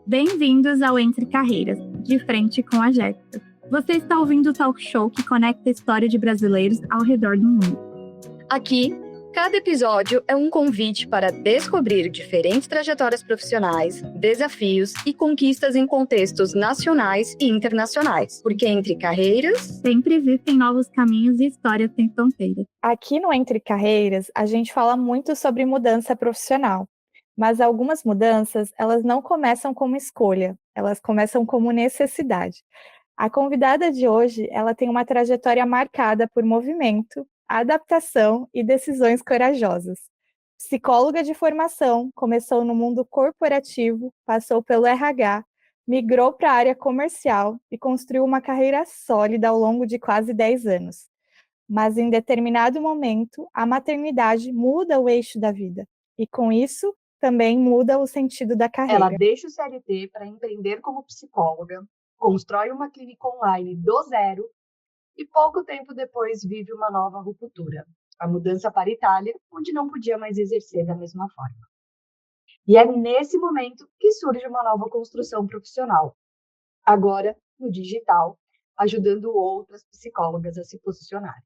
Bem-vindos ao Entre Carreiras, de frente com a Jéssica. Você está ouvindo o talk show que conecta a história de brasileiros ao redor do mundo. Aqui, cada episódio é um convite para descobrir diferentes trajetórias profissionais, desafios e conquistas em contextos nacionais e internacionais. Porque entre carreiras, sempre existem novos caminhos e histórias sem fronteiras. Aqui no Entre Carreiras, a gente fala muito sobre mudança profissional. Mas algumas mudanças, elas não começam como escolha, elas começam como necessidade. A convidada de hoje, ela tem uma trajetória marcada por movimento, adaptação e decisões corajosas. Psicóloga de formação, começou no mundo corporativo, passou pelo RH, migrou para a área comercial e construiu uma carreira sólida ao longo de quase 10 anos. Mas em determinado momento, a maternidade muda o eixo da vida. E com isso, também muda o sentido da carreira. Ela deixa o CLT para empreender como psicóloga, constrói uma clínica online do zero e pouco tempo depois vive uma nova ruptura, a mudança para a Itália, onde não podia mais exercer da mesma forma. E é nesse momento que surge uma nova construção profissional, agora no digital, ajudando outras psicólogas a se posicionarem.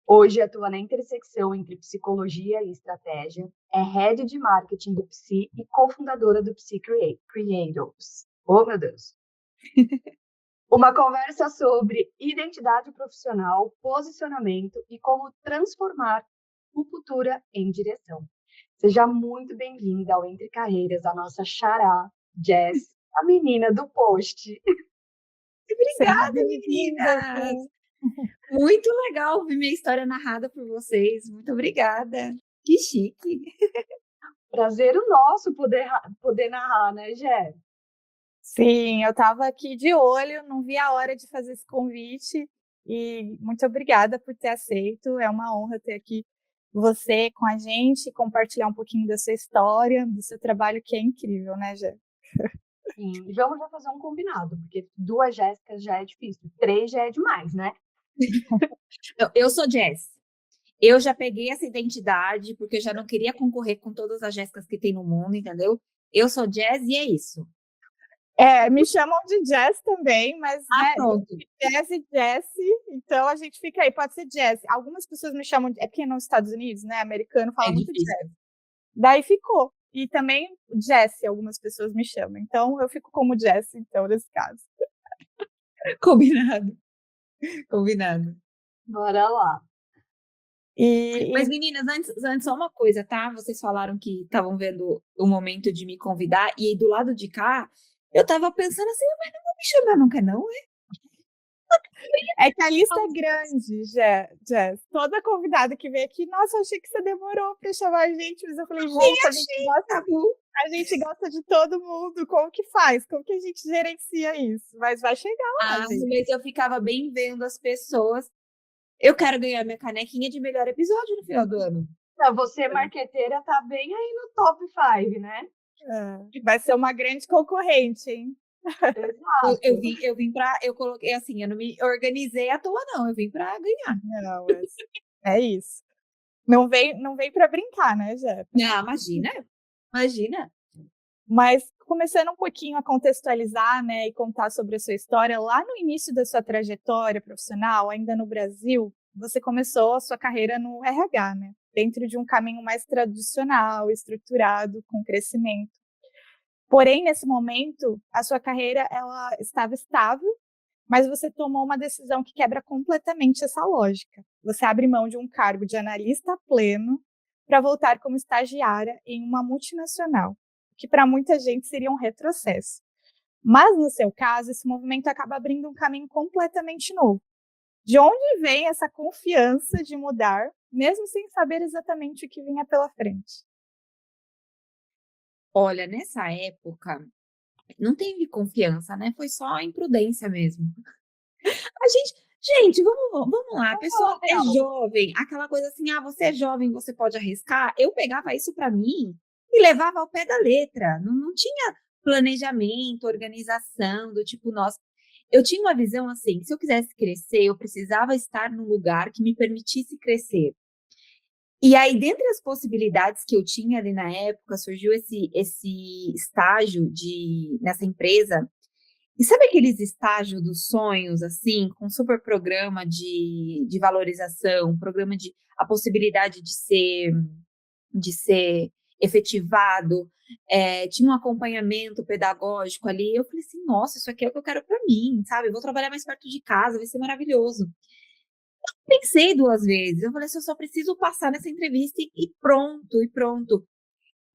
Hoje atua na intersecção entre psicologia e estratégia, é head de marketing do Psi e cofundadora do Psi Creators. Oh, meu Deus! Uma conversa sobre identidade profissional, posicionamento e como transformar ruptura em direção. Seja muito bem-vinda ao Entre Carreiras, a nossa xará, Jess, a menina do post. Obrigada, meninas! Muito legal ouvir minha história narrada por vocês. Muito obrigada. Que chique. Prazer o nosso poder narrar, né, Jé? Sim, eu estava aqui de olho, não vi a hora de fazer esse convite e muito obrigada por ter aceito. É uma honra ter aqui você com a gente, compartilhar um pouquinho da sua história, do seu trabalho, que é incrível, né, Jé? Sim, e vamos já fazer um combinado, porque 2 Jéssicas já é difícil, 3 já é demais, né? Eu sou Jess. Eu já peguei essa identidade, porque eu já não queria concorrer com todas as Jéssicas que tem no mundo, entendeu? Eu sou Jess e é isso. Me chamam de Jess também, mas pronto. Jess e Jessie, então a gente fica aí, pode ser Jess. Algumas pessoas me chamam, é porque nos Estados Unidos, né, americano fala muito Jess. Daí ficou. E também Jessie, algumas pessoas me chamam. Então eu fico como Jessie, então, nesse caso. Combinado. Bora lá. Mas, meninas, antes só uma coisa, tá? Vocês falaram que estavam vendo o momento de me convidar, e aí do lado de cá, eu tava pensando assim, mas não vou me chamar nunca, não, É que a lista é grande, Jess. Toda convidada que vem aqui, nossa, eu achei que você demorou pra chamar a gente, mas eu falei, gente, a gente gosta de todo mundo, como que faz? Como que a gente gerencia isso? Mas vai chegar lá, gente. Mas eu ficava bem vendo as pessoas. Eu quero ganhar minha canequinha de melhor episódio no final do ano. Você, marqueteira, tá bem aí no top 5, né? Vai ser uma grande concorrente, hein? Exato. Eu coloquei assim, eu não me organizei à toa, não. Eu vim pra ganhar. Não, é isso. Não vem pra brincar, né, Jé? Não, imagina. Mas começando um pouquinho a contextualizar, né, e contar sobre a sua história, lá no início da sua trajetória profissional, ainda no Brasil, você começou a sua carreira no RH, né? Dentro de um caminho mais tradicional, estruturado, com crescimento. Porém, nesse momento, a sua carreira ela estava estável, mas você tomou uma decisão que quebra completamente essa lógica. Você abre mão de um cargo de analista pleno para voltar como estagiária em uma multinacional, que para muita gente seria um retrocesso. Mas, no seu caso, esse movimento acaba abrindo um caminho completamente novo. De onde vem essa confiança de mudar, mesmo sem saber exatamente o que vinha pela frente? Olha, nessa época, não teve confiança, né? Foi só imprudência mesmo. Gente, vamos lá, a pessoa é jovem, aquela coisa assim, você é jovem, você pode arriscar. Eu pegava isso para mim e levava ao pé da letra. Não tinha planejamento, organização, do tipo, nossa. Eu tinha uma visão assim, se eu quisesse crescer, eu precisava estar num lugar que me permitisse crescer. E aí, dentre as possibilidades que eu tinha ali na época, surgiu esse estágio nessa empresa. E sabe aqueles estágios dos sonhos, assim, com super programa de valorização, programa a possibilidade de ser efetivado, tinha um acompanhamento pedagógico ali. Eu falei assim, nossa, isso aqui é o que eu quero para mim, sabe? Eu vou trabalhar mais perto de casa, vai ser maravilhoso. Pensei 2 vezes, eu falei assim, eu só preciso passar nessa entrevista e pronto, e pronto.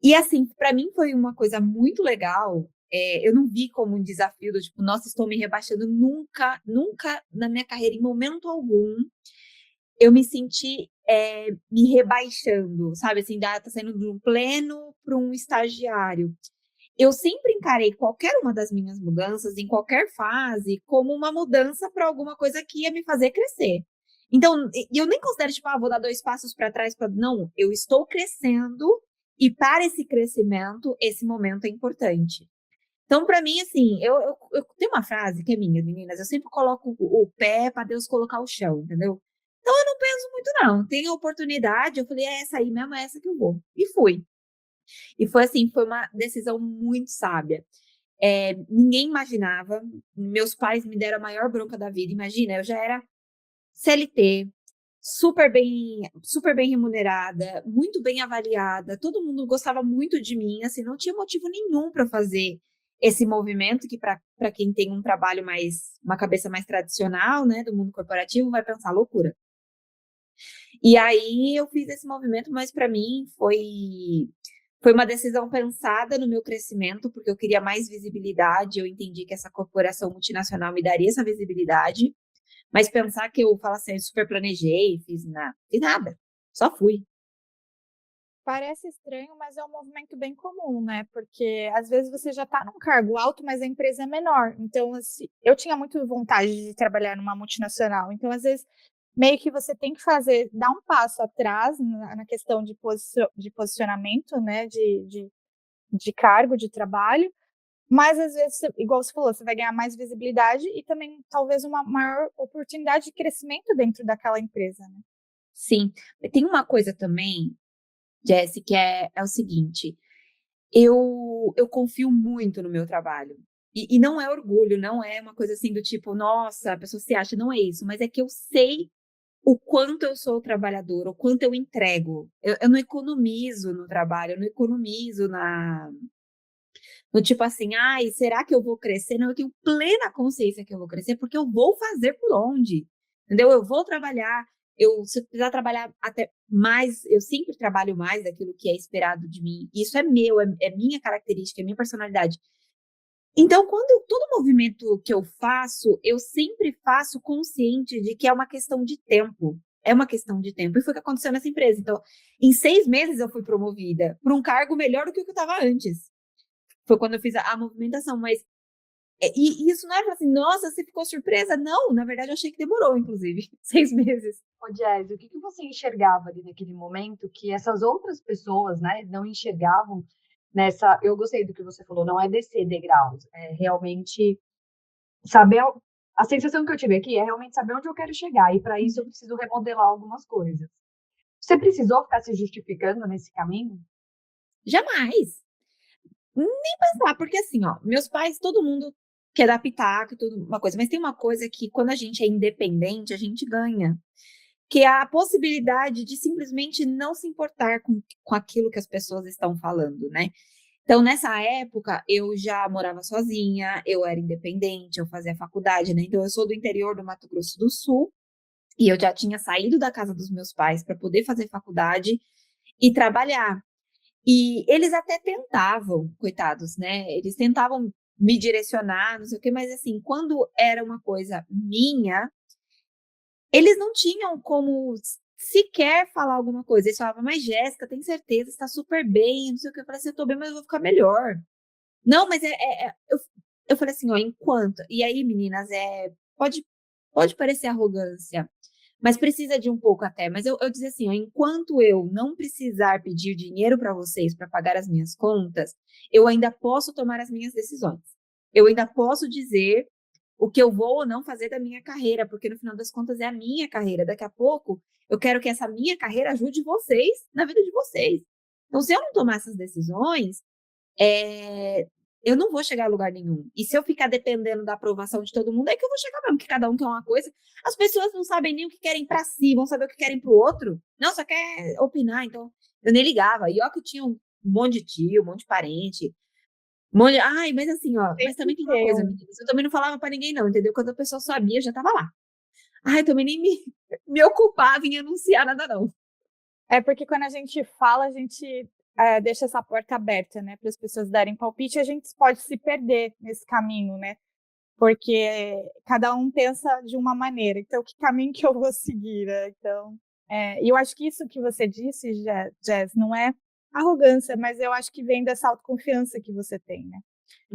E assim, para mim foi uma coisa muito legal. Eu não vi como um desafio do tipo, nossa, estou me rebaixando. Nunca, nunca na minha carreira, em momento algum, eu me senti me rebaixando, sabe? Assim, tá saindo de um pleno para um estagiário. Eu sempre encarei qualquer uma das minhas mudanças, em qualquer fase, como uma mudança para alguma coisa que ia me fazer crescer. Então, eu nem considero, tipo, vou dar 2 passos para trás. Não, eu estou crescendo e para esse crescimento, esse momento é importante. Então, para mim, assim, eu tenho uma frase que é minha, meninas, eu sempre coloco o pé para Deus colocar o chão, entendeu? Então, eu não penso muito, não. Tem a oportunidade, eu falei, é essa aí mesmo, é essa que eu vou. E fui. E foi assim, foi uma decisão muito sábia. Ninguém imaginava, meus pais me deram a maior bronca da vida. Imagina, eu já era CLT, super bem remunerada, muito bem avaliada, todo mundo gostava muito de mim, assim, não tinha motivo nenhum para fazer esse movimento, que para quem tem um trabalho uma cabeça mais tradicional, né, do mundo corporativo, vai pensar loucura. E aí eu fiz esse movimento, mas para mim foi uma decisão pensada no meu crescimento, porque eu queria mais visibilidade, eu entendi que essa corporação multinacional me daria essa visibilidade, mas pensar que eu falo assim, eu super planejei, fiz nada, só fui. Parece estranho, mas é um movimento bem comum, né? Porque às vezes você já está num cargo alto, mas a empresa é menor. Então, assim, eu tinha muito vontade de trabalhar numa multinacional. Então, às vezes, meio que você tem que dar um passo atrás na questão de posicionamento, né? De cargo, de trabalho. Mas às vezes, igual você falou, você vai ganhar mais visibilidade e também talvez uma maior oportunidade de crescimento dentro daquela empresa, né? Sim, tem uma coisa também, Jessy, que é o seguinte, eu confio muito no meu trabalho. E não é orgulho, não é uma coisa assim do tipo, nossa, a pessoa se acha, não é isso, mas é que eu sei o quanto eu sou trabalhadora, o quanto eu entrego. Eu não economizo no trabalho, eu não economizo no tipo assim, ai, será que eu vou crescer? Não, eu tenho plena consciência que eu vou crescer, porque eu vou fazer por onde, entendeu? Eu vou trabalhar, se eu precisar trabalhar até mais, eu sempre trabalho mais daquilo que é esperado de mim. Isso é meu, é minha característica, é minha personalidade. Então, todo movimento que eu faço, eu sempre faço consciente de que é uma questão de tempo. É uma questão de tempo. E foi o que aconteceu nessa empresa. Então, em 6 meses eu fui promovida para um cargo melhor do que o que eu estava antes. Foi quando eu fiz a movimentação, mas e isso não é assim, nossa, você ficou surpresa? Não, na verdade eu achei que demorou, inclusive, 6 meses. Ô, Jazzy, o que você enxergava ali naquele momento que essas outras pessoas, né, não enxergavam nessa... Eu gostei do que você falou, não é descer degraus, é realmente saber... A sensação que eu tive aqui é realmente saber onde eu quero chegar, e para isso eu preciso remodelar algumas coisas. Você precisou ficar se justificando nesse caminho? Jamais. Nem pensar, porque assim, ó, meus pais, todo mundo quer dar pitaco e tudo, uma coisa, mas tem uma coisa que quando a gente é independente, a gente ganha, que é a possibilidade de simplesmente não se importar com aquilo que as pessoas estão falando, né? Então, nessa época, eu já morava sozinha, eu era independente, eu fazia faculdade, né? Então, eu sou do interior do Mato Grosso do Sul, e eu já tinha saído da casa dos meus pais para poder fazer faculdade e trabalhar. E eles até tentavam, coitados, né? Eles tentavam me direcionar, não sei o quê, mas assim, quando era uma coisa minha, eles não tinham como sequer falar alguma coisa. Eles falavam, mas Jéssica, tem certeza, está super bem, não sei o que. Eu falei assim, eu tô bem, mas eu vou ficar melhor. Não, mas eu falei assim, ó, enquanto... E aí, meninas, pode parecer arrogância, mas precisa de um pouco até. Mas eu dizia assim, ó, enquanto eu não precisar pedir dinheiro para vocês para pagar as minhas contas, eu ainda posso tomar as minhas decisões. Eu ainda posso dizer o que eu vou ou não fazer da minha carreira, porque no final das contas é a minha carreira. Daqui a pouco, eu quero que essa minha carreira ajude vocês na vida de vocês. Então, se eu não tomar essas decisões, eu não vou chegar a lugar nenhum. E se eu ficar dependendo da aprovação de todo mundo, é que eu vou chegar mesmo, que cada um quer uma coisa. As pessoas não sabem nem o que querem para si, vão saber o que querem para o outro. Não, só quer opinar. Então, eu nem ligava. E ó que eu tinha um monte de tio, um monte de parente. Ai, mas assim, ó, mas também tem uma coisa, meninas. Eu também não falava pra ninguém, não, entendeu? Quando a pessoa sabia, eu já tava lá. Ai, eu também nem me ocupava em anunciar nada, não. É porque quando a gente fala, a gente deixa essa porta aberta, né, para as pessoas darem palpite, e a gente pode se perder nesse caminho, né? Porque cada um pensa de uma maneira. Então, que caminho que eu vou seguir, né? Então, e eu acho que isso que você disse, Jess, não é arrogância, mas eu acho que vem dessa autoconfiança que você tem, né?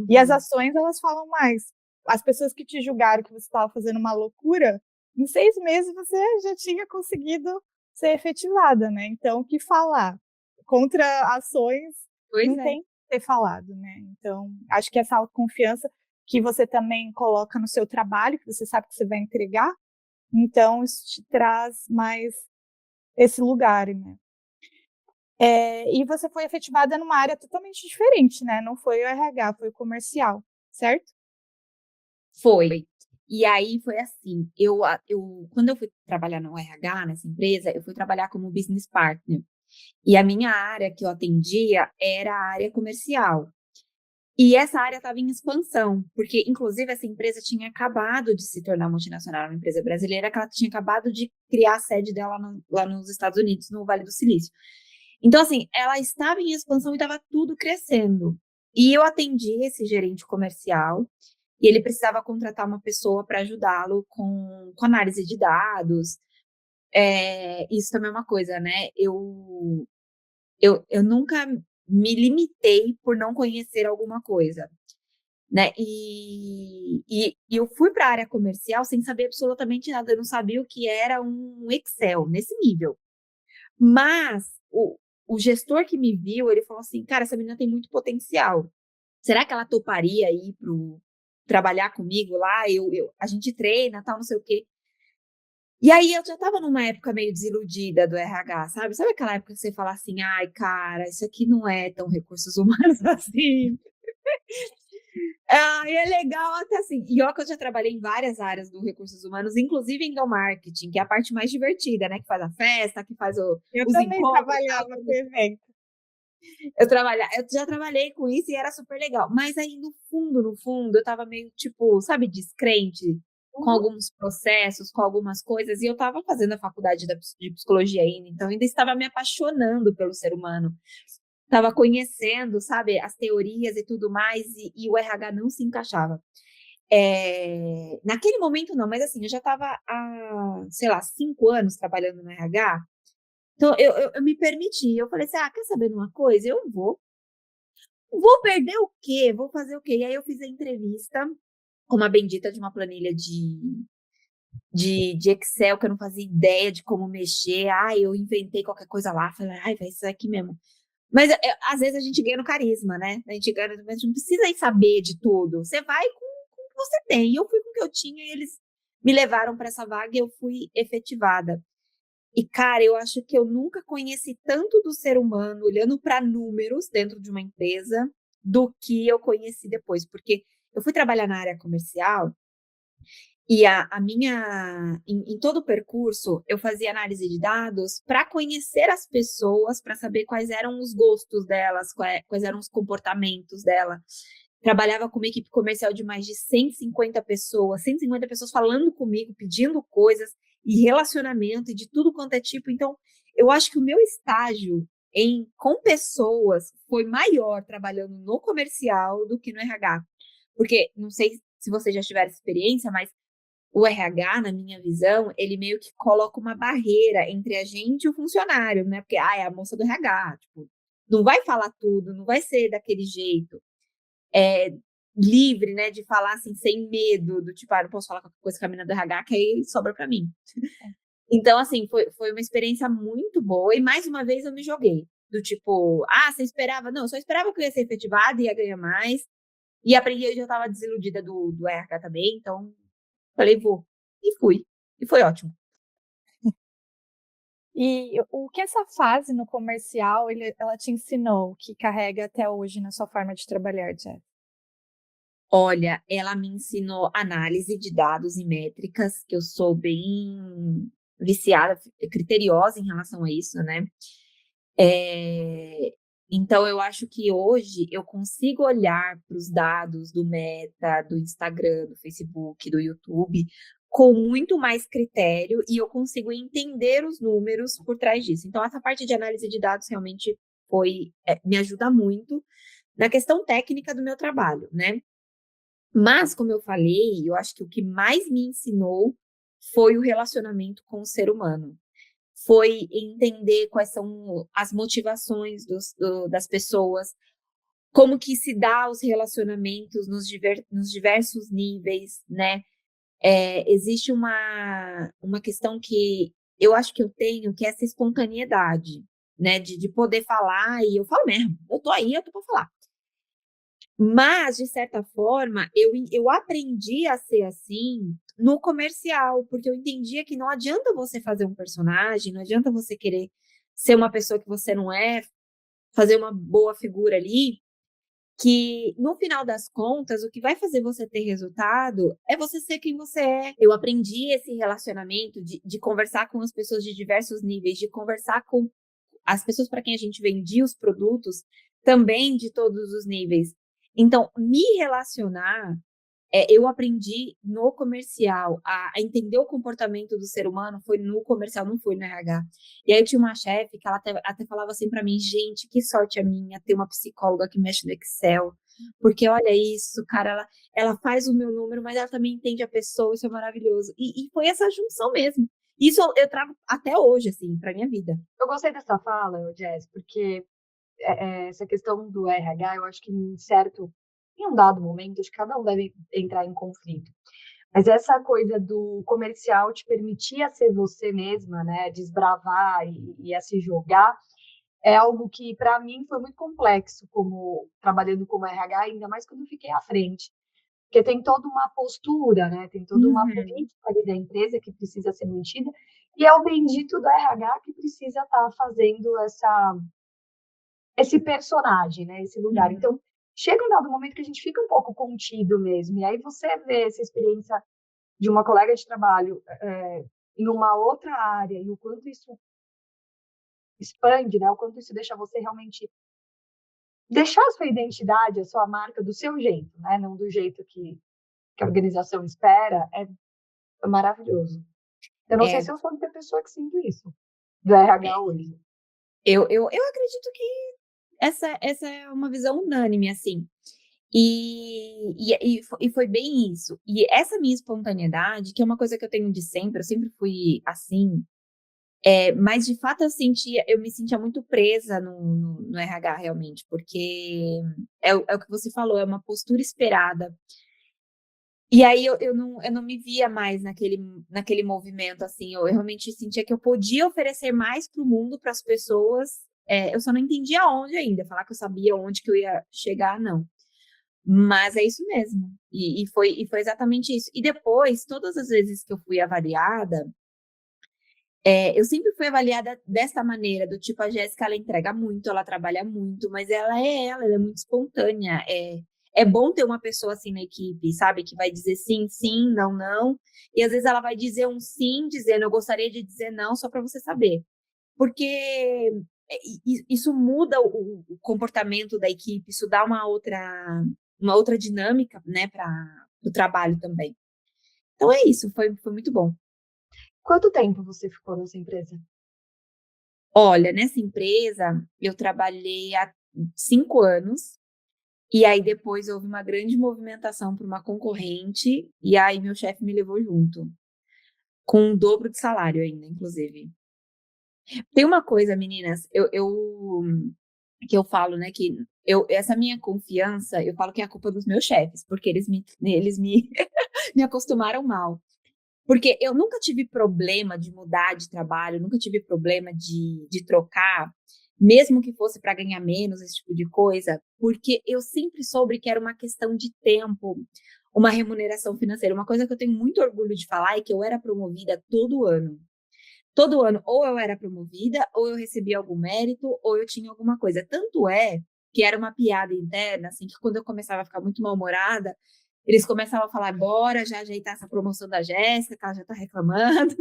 E as ações, elas falam mais. As pessoas que te julgaram que você estava fazendo uma loucura, em 6 meses você já tinha conseguido ser efetivada, né? Então, o que falar contra ações não tem que ter falado, né? Então, acho que essa autoconfiança que você também coloca no seu trabalho, que você sabe que você vai entregar, então isso te traz mais esse lugar, né? E você foi efetivada numa área totalmente diferente, né? Não foi o RH, foi o comercial, certo? Foi. E aí foi assim, quando eu fui trabalhar no RH, nessa empresa, eu fui trabalhar como business partner. E a minha área que eu atendia era a área comercial. E essa área estava em expansão, porque, inclusive, essa empresa tinha acabado de se tornar multinacional, uma empresa brasileira, que ela tinha acabado de criar a sede dela lá nos Estados Unidos, no Vale do Silício. Então, assim, ela estava em expansão e estava tudo crescendo. E eu atendi esse gerente comercial, e ele precisava contratar uma pessoa para ajudá-lo com análise de dados. Isso também é uma coisa, né? Eu nunca me limitei por não conhecer alguma coisa, né? E eu fui para a área comercial sem saber absolutamente nada. Eu não sabia o que era um Excel nesse nível. Mas o gestor que me viu, ele falou assim, cara, essa menina tem muito potencial. Será que ela toparia ir trabalhar comigo lá? A gente treina, tal, não sei o quê. E aí eu já estava numa época meio desiludida do RH, sabe? Sabe aquela época que você fala assim, ai, cara, isso aqui não é tão recursos humanos assim. E é legal até assim. E ó que eu já trabalhei em várias áreas do recursos humanos, inclusive em marketing, que é a parte mais divertida, né? Que faz a festa, que faz Eu os também encontros. trabalhava com evento. Eu já trabalhei com isso e era super legal. Mas aí, no fundo, eu tava meio, tipo, sabe, descrente com alguns processos, com algumas coisas. E eu tava fazendo a faculdade de psicologia ainda, então ainda estava me apaixonando pelo ser humano. Tava conhecendo, sabe, as teorias e tudo mais, e o RH não se encaixava. Naquele momento não, mas assim, eu já estava há, sei lá, 5 anos trabalhando no RH. Então, eu me permiti, eu falei assim, quer saber de uma coisa? Eu vou perder o quê? Vou fazer o quê? E aí eu fiz a entrevista com uma bendita de uma planilha de Excel, que eu não fazia ideia de como mexer. Eu inventei qualquer coisa lá, falei, vai isso aqui mesmo. Mas às vezes a gente ganha no carisma, né? A gente não precisa ir saber de tudo. Você vai com o que você tem. E eu fui com o que eu tinha e eles me levaram para essa vaga e eu fui efetivada. E, cara, eu acho que eu nunca conheci tanto do ser humano olhando para números dentro de uma empresa do que eu conheci depois. Porque eu fui trabalhar na área comercial e a minha, em todo o percurso, eu fazia análise de dados para conhecer as pessoas, para saber quais eram os gostos delas, quais eram os comportamentos dela. Trabalhava com uma equipe comercial de mais de 150 pessoas falando comigo, pedindo coisas, e relacionamento, e de tudo quanto é tipo. Então, eu acho que o meu estágio com pessoas foi maior trabalhando no comercial do que no RH. Porque, não sei se vocês já tiveram experiência, mas o RH, na minha visão, ele meio que coloca uma barreira entre a gente e o funcionário, né? Porque, é a moça do RH, tipo, não vai falar tudo, não vai ser daquele jeito. Livre, né, de falar assim, sem medo, do tipo, não posso falar qualquer coisa com a menina do RH, que aí sobra pra mim. Então, assim, foi uma experiência muito boa, e mais uma vez eu me joguei, do tipo, você esperava? Não, eu só esperava que eu ia ser efetivada e ia ganhar mais, E aprendi, eu já estava desiludida do RH também, então falei, vou. E fui. E foi ótimo. E o que essa fase no comercial, ela te ensinou, que carrega até hoje na sua forma de trabalhar, Jess? Olha, ela me ensinou análise de dados e métricas, que eu sou bem viciada, criteriosa em relação a isso, né? Então, eu acho que hoje eu consigo olhar para os dados do Meta, do Instagram, do Facebook, do YouTube, com muito mais critério e eu consigo entender os números por trás disso. Então, essa parte de análise de dados realmente me ajuda muito na questão técnica do meu trabalho, né? Mas, como eu falei, eu acho que o que mais me ensinou foi o relacionamento com o ser humano. Foi entender quais são as motivações das pessoas, como que se dá os relacionamentos nos diversos níveis, né? Existe uma questão que eu acho que eu tenho, que é essa espontaneidade, né? De poder falar, e eu falo mesmo, eu tô pra falar. Mas, de certa forma, eu aprendi a ser assim no comercial, porque eu entendia que não adianta você fazer um personagem, não adianta você querer ser uma pessoa que você não é, fazer uma boa figura ali, que no final das contas, o que vai fazer você ter resultado é você ser quem você é. Eu aprendi esse relacionamento de conversar com as pessoas de diversos níveis, de conversar com as pessoas para quem a gente vendia os produtos, também de todos os níveis. Então, me relacionar, eu aprendi no comercial a entender o comportamento do ser humano, foi no comercial, não foi no RH. E aí eu tinha uma chefe que ela até falava assim para mim, gente, que sorte a minha ter uma psicóloga que mexe no Excel, porque olha isso, cara, ela faz o meu número, mas ela também entende a pessoa, isso é maravilhoso. E foi essa junção mesmo. Isso eu trago até hoje, assim, para minha vida. Eu gostei dessa fala, Jess, porque essa questão do RH, eu acho que em um dado momento, acho que cada um deve entrar em conflito. Mas essa coisa do comercial te permitir a ser você mesma, né, desbravar e a se jogar, é algo que para mim foi muito complexo, como trabalhando como RH, ainda mais quando eu fiquei à frente. Porque tem toda uma postura, né? Tem toda uma política ali da empresa que precisa ser mantida, e é o bendito do RH que precisa estar fazendo esse personagem, né? Esse lugar. Então, chega um dado momento que a gente fica um pouco contido mesmo, e aí você vê essa experiência de uma colega de trabalho em uma outra área, e o quanto isso expande, né? O quanto isso deixa você realmente deixar a sua identidade, a sua marca do seu jeito, né? Não do jeito que a organização espera, é maravilhoso. Eu não sei se eu sou a única pessoa que sinto isso do RH hoje. Eu acredito que essa é uma visão unânime, assim. E foi bem isso. E essa minha espontaneidade, que é uma coisa que eu tenho de sempre, eu sempre fui assim, mas de fato eu me sentia muito presa no RH realmente, porque é o que você falou, é uma postura esperada. E aí eu não me via mais naquele movimento, assim, eu realmente sentia que eu podia oferecer mais para o mundo, para as pessoas, eu só não entendia onde ainda, falar que eu sabia onde que eu ia chegar, não. Mas é isso mesmo, e foi exatamente isso. E depois, todas as vezes que eu fui avaliada, eu sempre fui avaliada dessa maneira, do tipo, a Jéssica, ela entrega muito, ela trabalha muito, mas ela é muito espontânea. É bom ter uma pessoa assim na equipe, sabe? Que vai dizer sim, sim, não, não. E às vezes ela vai dizer um sim, dizendo eu gostaria de dizer não, só para você saber. Porque isso muda o comportamento da equipe, isso dá uma outra dinâmica, né, para o trabalho também. Então é isso, foi muito bom. Quanto tempo você ficou nessa empresa? Olha, nessa empresa eu trabalhei há 5 anos, e aí depois houve uma grande movimentação para uma concorrente, e aí meu chefe me levou junto, com o dobro de salário ainda, inclusive. Tem uma coisa, meninas, que eu falo, né, que essa minha confiança, eu falo que é a culpa dos meus chefes, porque eles me me acostumaram mal. Porque eu nunca tive problema de mudar de trabalho, nunca tive problema de trocar, mesmo que fosse para ganhar menos, esse tipo de coisa, porque eu sempre soube que era uma questão de tempo, uma remuneração financeira. Uma coisa que eu tenho muito orgulho de falar é que eu era promovida todo ano. Todo ano, ou eu era promovida, ou eu recebia algum mérito, ou eu tinha alguma coisa. Tanto é que era uma piada interna, assim, que quando eu começava a ficar muito mal-humorada, eles começavam a falar, bora já ajeitar essa promoção da Jéssica, que ela já tá reclamando.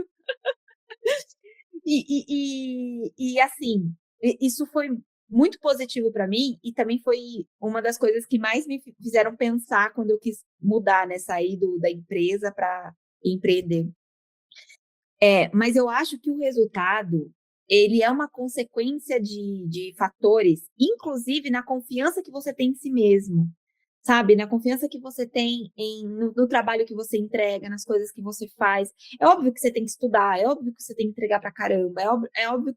Assim, isso foi muito positivo para mim e também foi uma das coisas que mais me fizeram pensar quando eu quis mudar, né, sair da empresa para empreender. Mas eu acho que o resultado, ele é uma consequência de fatores, inclusive na confiança que você tem em si mesmo, sabe? Na confiança que você tem no trabalho que você entrega, nas coisas que você faz. É óbvio que você tem que estudar, é óbvio que você tem que entregar pra caramba, é óbvio,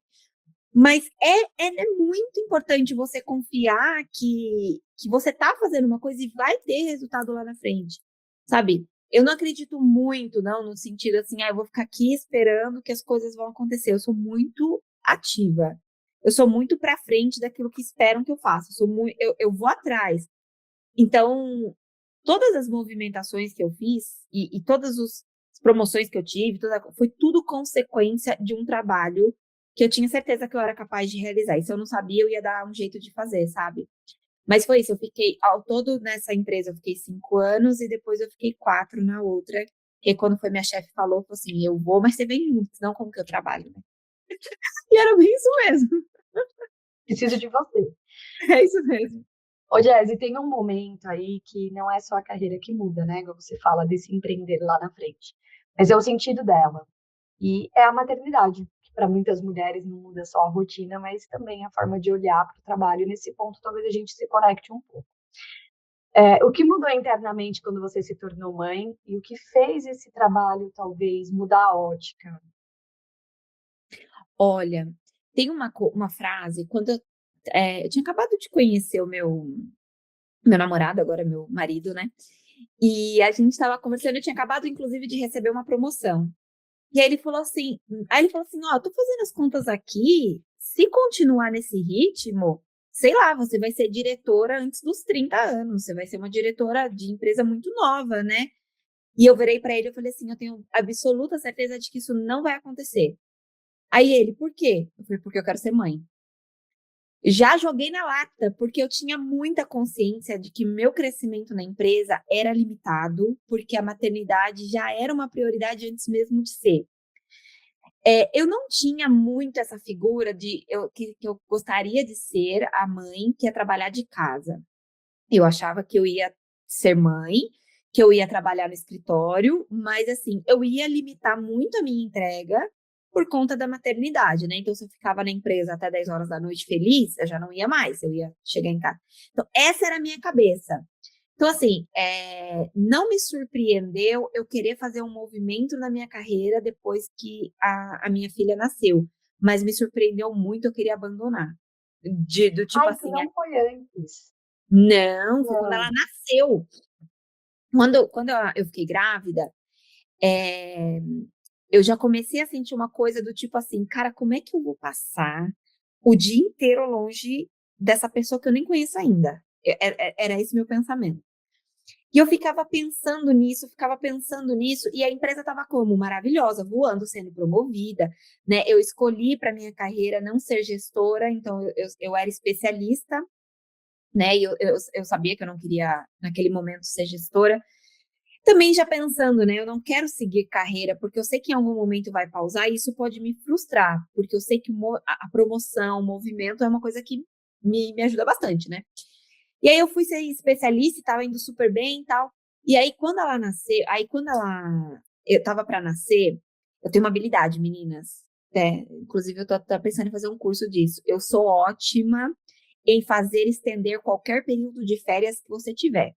mas é muito importante você confiar que você tá fazendo uma coisa e vai ter resultado lá na frente, sabe? Eu não acredito muito, não, no sentido assim, eu vou ficar aqui esperando que as coisas vão acontecer. Eu sou muito ativa. Eu sou muito pra frente daquilo que esperam que eu faça. Eu vou atrás. Então, todas as movimentações que eu fiz e todas as promoções que eu tive, foi tudo consequência de um trabalho que eu tinha certeza que eu era capaz de realizar. E se eu não sabia, eu ia dar um jeito de fazer, sabe? Mas foi isso, eu fiquei, ao todo nessa empresa, eu fiquei 5 anos e depois eu fiquei 4 na outra. E quando foi minha chefe falou assim, eu vou, mas você vem junto, senão como que eu trabalho, né? E era bem isso mesmo. Preciso de você. É isso mesmo. Ô, Jazzy, tem um momento aí que não é só a carreira que muda, né? Igual você fala desse empreender lá na frente. Mas é o sentido dela. E é a maternidade, que para muitas mulheres não muda só a rotina, mas também a forma de olhar para o trabalho. Nesse ponto, talvez a gente se conecte um pouco. O que mudou internamente quando você se tornou mãe e o que fez esse trabalho, talvez, mudar a ótica? Olha, tem uma frase, quando eu tinha acabado de conhecer o meu namorado, agora meu marido, né? E a gente estava conversando, eu tinha acabado, inclusive, de receber uma promoção. E aí ele falou assim, ó, tô fazendo as contas aqui, se continuar nesse ritmo, sei lá, você vai ser diretora antes dos 30 anos, você vai ser uma diretora de empresa muito nova, né? E eu virei para ele e falei assim, eu tenho absoluta certeza de que isso não vai acontecer. Aí ele, por quê? Eu falei, porque eu quero ser mãe. Já joguei na lata, porque eu tinha muita consciência de que meu crescimento na empresa era limitado, porque a maternidade já era uma prioridade antes mesmo de ser. Eu não tinha muito essa figura que eu gostaria de ser a mãe que ia trabalhar de casa. Eu achava que eu ia ser mãe, que eu ia trabalhar no escritório, mas assim, eu ia limitar muito a minha entrega por conta da maternidade, né? Então, se eu ficava na empresa até 10 horas da noite feliz, eu já não ia mais, eu ia chegar em casa. Então, essa era a minha cabeça. Então, assim, não me surpreendeu eu querer fazer um movimento na minha carreira depois que a minha filha nasceu. Mas me surpreendeu muito eu querer abandonar. Do tipo Isso assim, não foi antes. não, foi quando Não. ela nasceu. Quando eu fiquei grávida, é, eu já comecei a sentir uma coisa do tipo assim, cara, como é que eu vou passar o dia inteiro longe dessa pessoa que eu nem conheço ainda? Era esse meu pensamento. E eu ficava pensando nisso, e a empresa estava como? Maravilhosa, voando, sendo promovida, né? Eu escolhi para minha carreira não ser gestora, então eu era especialista, né? E eu sabia que eu não queria, naquele momento, ser gestora. Também já pensando, né? Eu não quero seguir carreira, porque eu sei que em algum momento vai pausar, e isso pode me frustrar, porque eu sei que a promoção, o movimento é uma coisa que me ajuda bastante, né? E aí eu fui ser especialista e estava indo super bem e tal. E aí quando eu tava para nascer, eu tenho uma habilidade, meninas. Inclusive eu tô pensando em fazer um curso disso. Eu sou ótima em fazer estender qualquer período de férias que você tiver.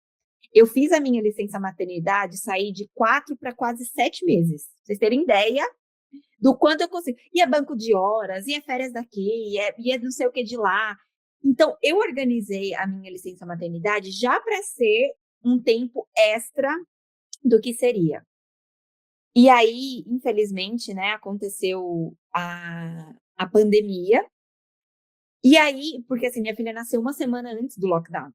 Eu fiz a minha licença maternidade, saí de 4 para quase 7 meses. Pra vocês terem ideia do quanto eu consigo. E é banco de horas, e é férias daqui, e é não sei o que de lá. Então, eu organizei a minha licença maternidade já para ser um tempo extra do que seria. E aí, infelizmente, né, aconteceu a pandemia. E aí, porque assim, minha filha nasceu uma semana antes do lockdown.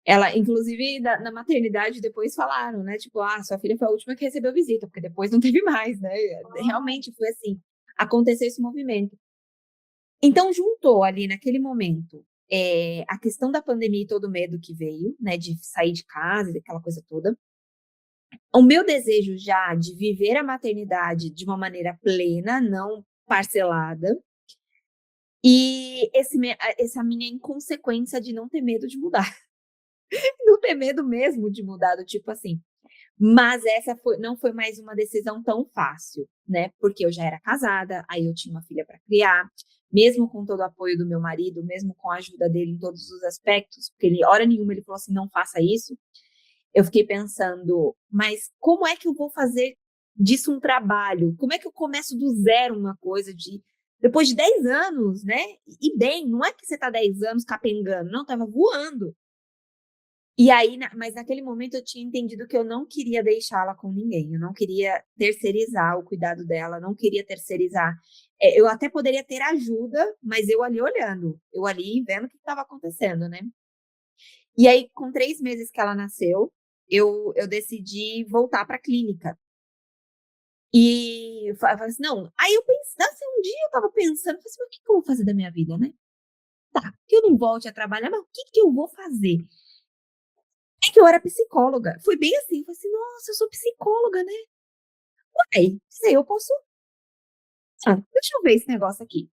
Ela, inclusive, na maternidade, depois falaram, né? Tipo, sua filha foi a última que recebeu visita, porque depois não teve mais, né? Realmente foi assim, aconteceu esse movimento. Então, juntou ali naquele momento a questão da pandemia e todo o medo que veio, né? De sair de casa, aquela coisa toda. O meu desejo já de viver a maternidade de uma maneira plena, não parcelada. E essa minha inconsequência de não ter medo de mudar. Não ter medo mesmo de mudar, do tipo assim. Mas essa não foi mais uma decisão tão fácil, né? Porque eu já era casada, aí eu tinha uma filha para criar, mesmo com todo o apoio do meu marido, mesmo com a ajuda dele em todos os aspectos, porque ele, hora nenhuma, ele falou assim, não faça isso. Eu fiquei pensando, mas como é que eu vou fazer disso um trabalho? Como é que eu começo do zero uma coisa depois de 10 anos, né? E bem, não é que você tá 10 anos capengando, não, tava voando. E aí, mas naquele momento eu tinha entendido que eu não queria deixá-la com ninguém, eu não queria terceirizar o cuidado dela, não queria terceirizar. Eu até poderia ter ajuda, mas eu ali olhando, eu ali vendo o que estava acontecendo, né? E aí, com 3 meses que ela nasceu, eu decidi voltar para a clínica. E eu falei assim, não. Aí eu pensei, assim, um dia eu tava pensando, falei assim, mas o que eu vou fazer da minha vida, né? Tá, que eu não volte a trabalhar, mas o que eu vou fazer? É que eu era psicóloga. Foi bem assim, falei assim, nossa, eu sou psicóloga, né? Uai, sei, eu posso. Deixa eu ver esse negócio aqui.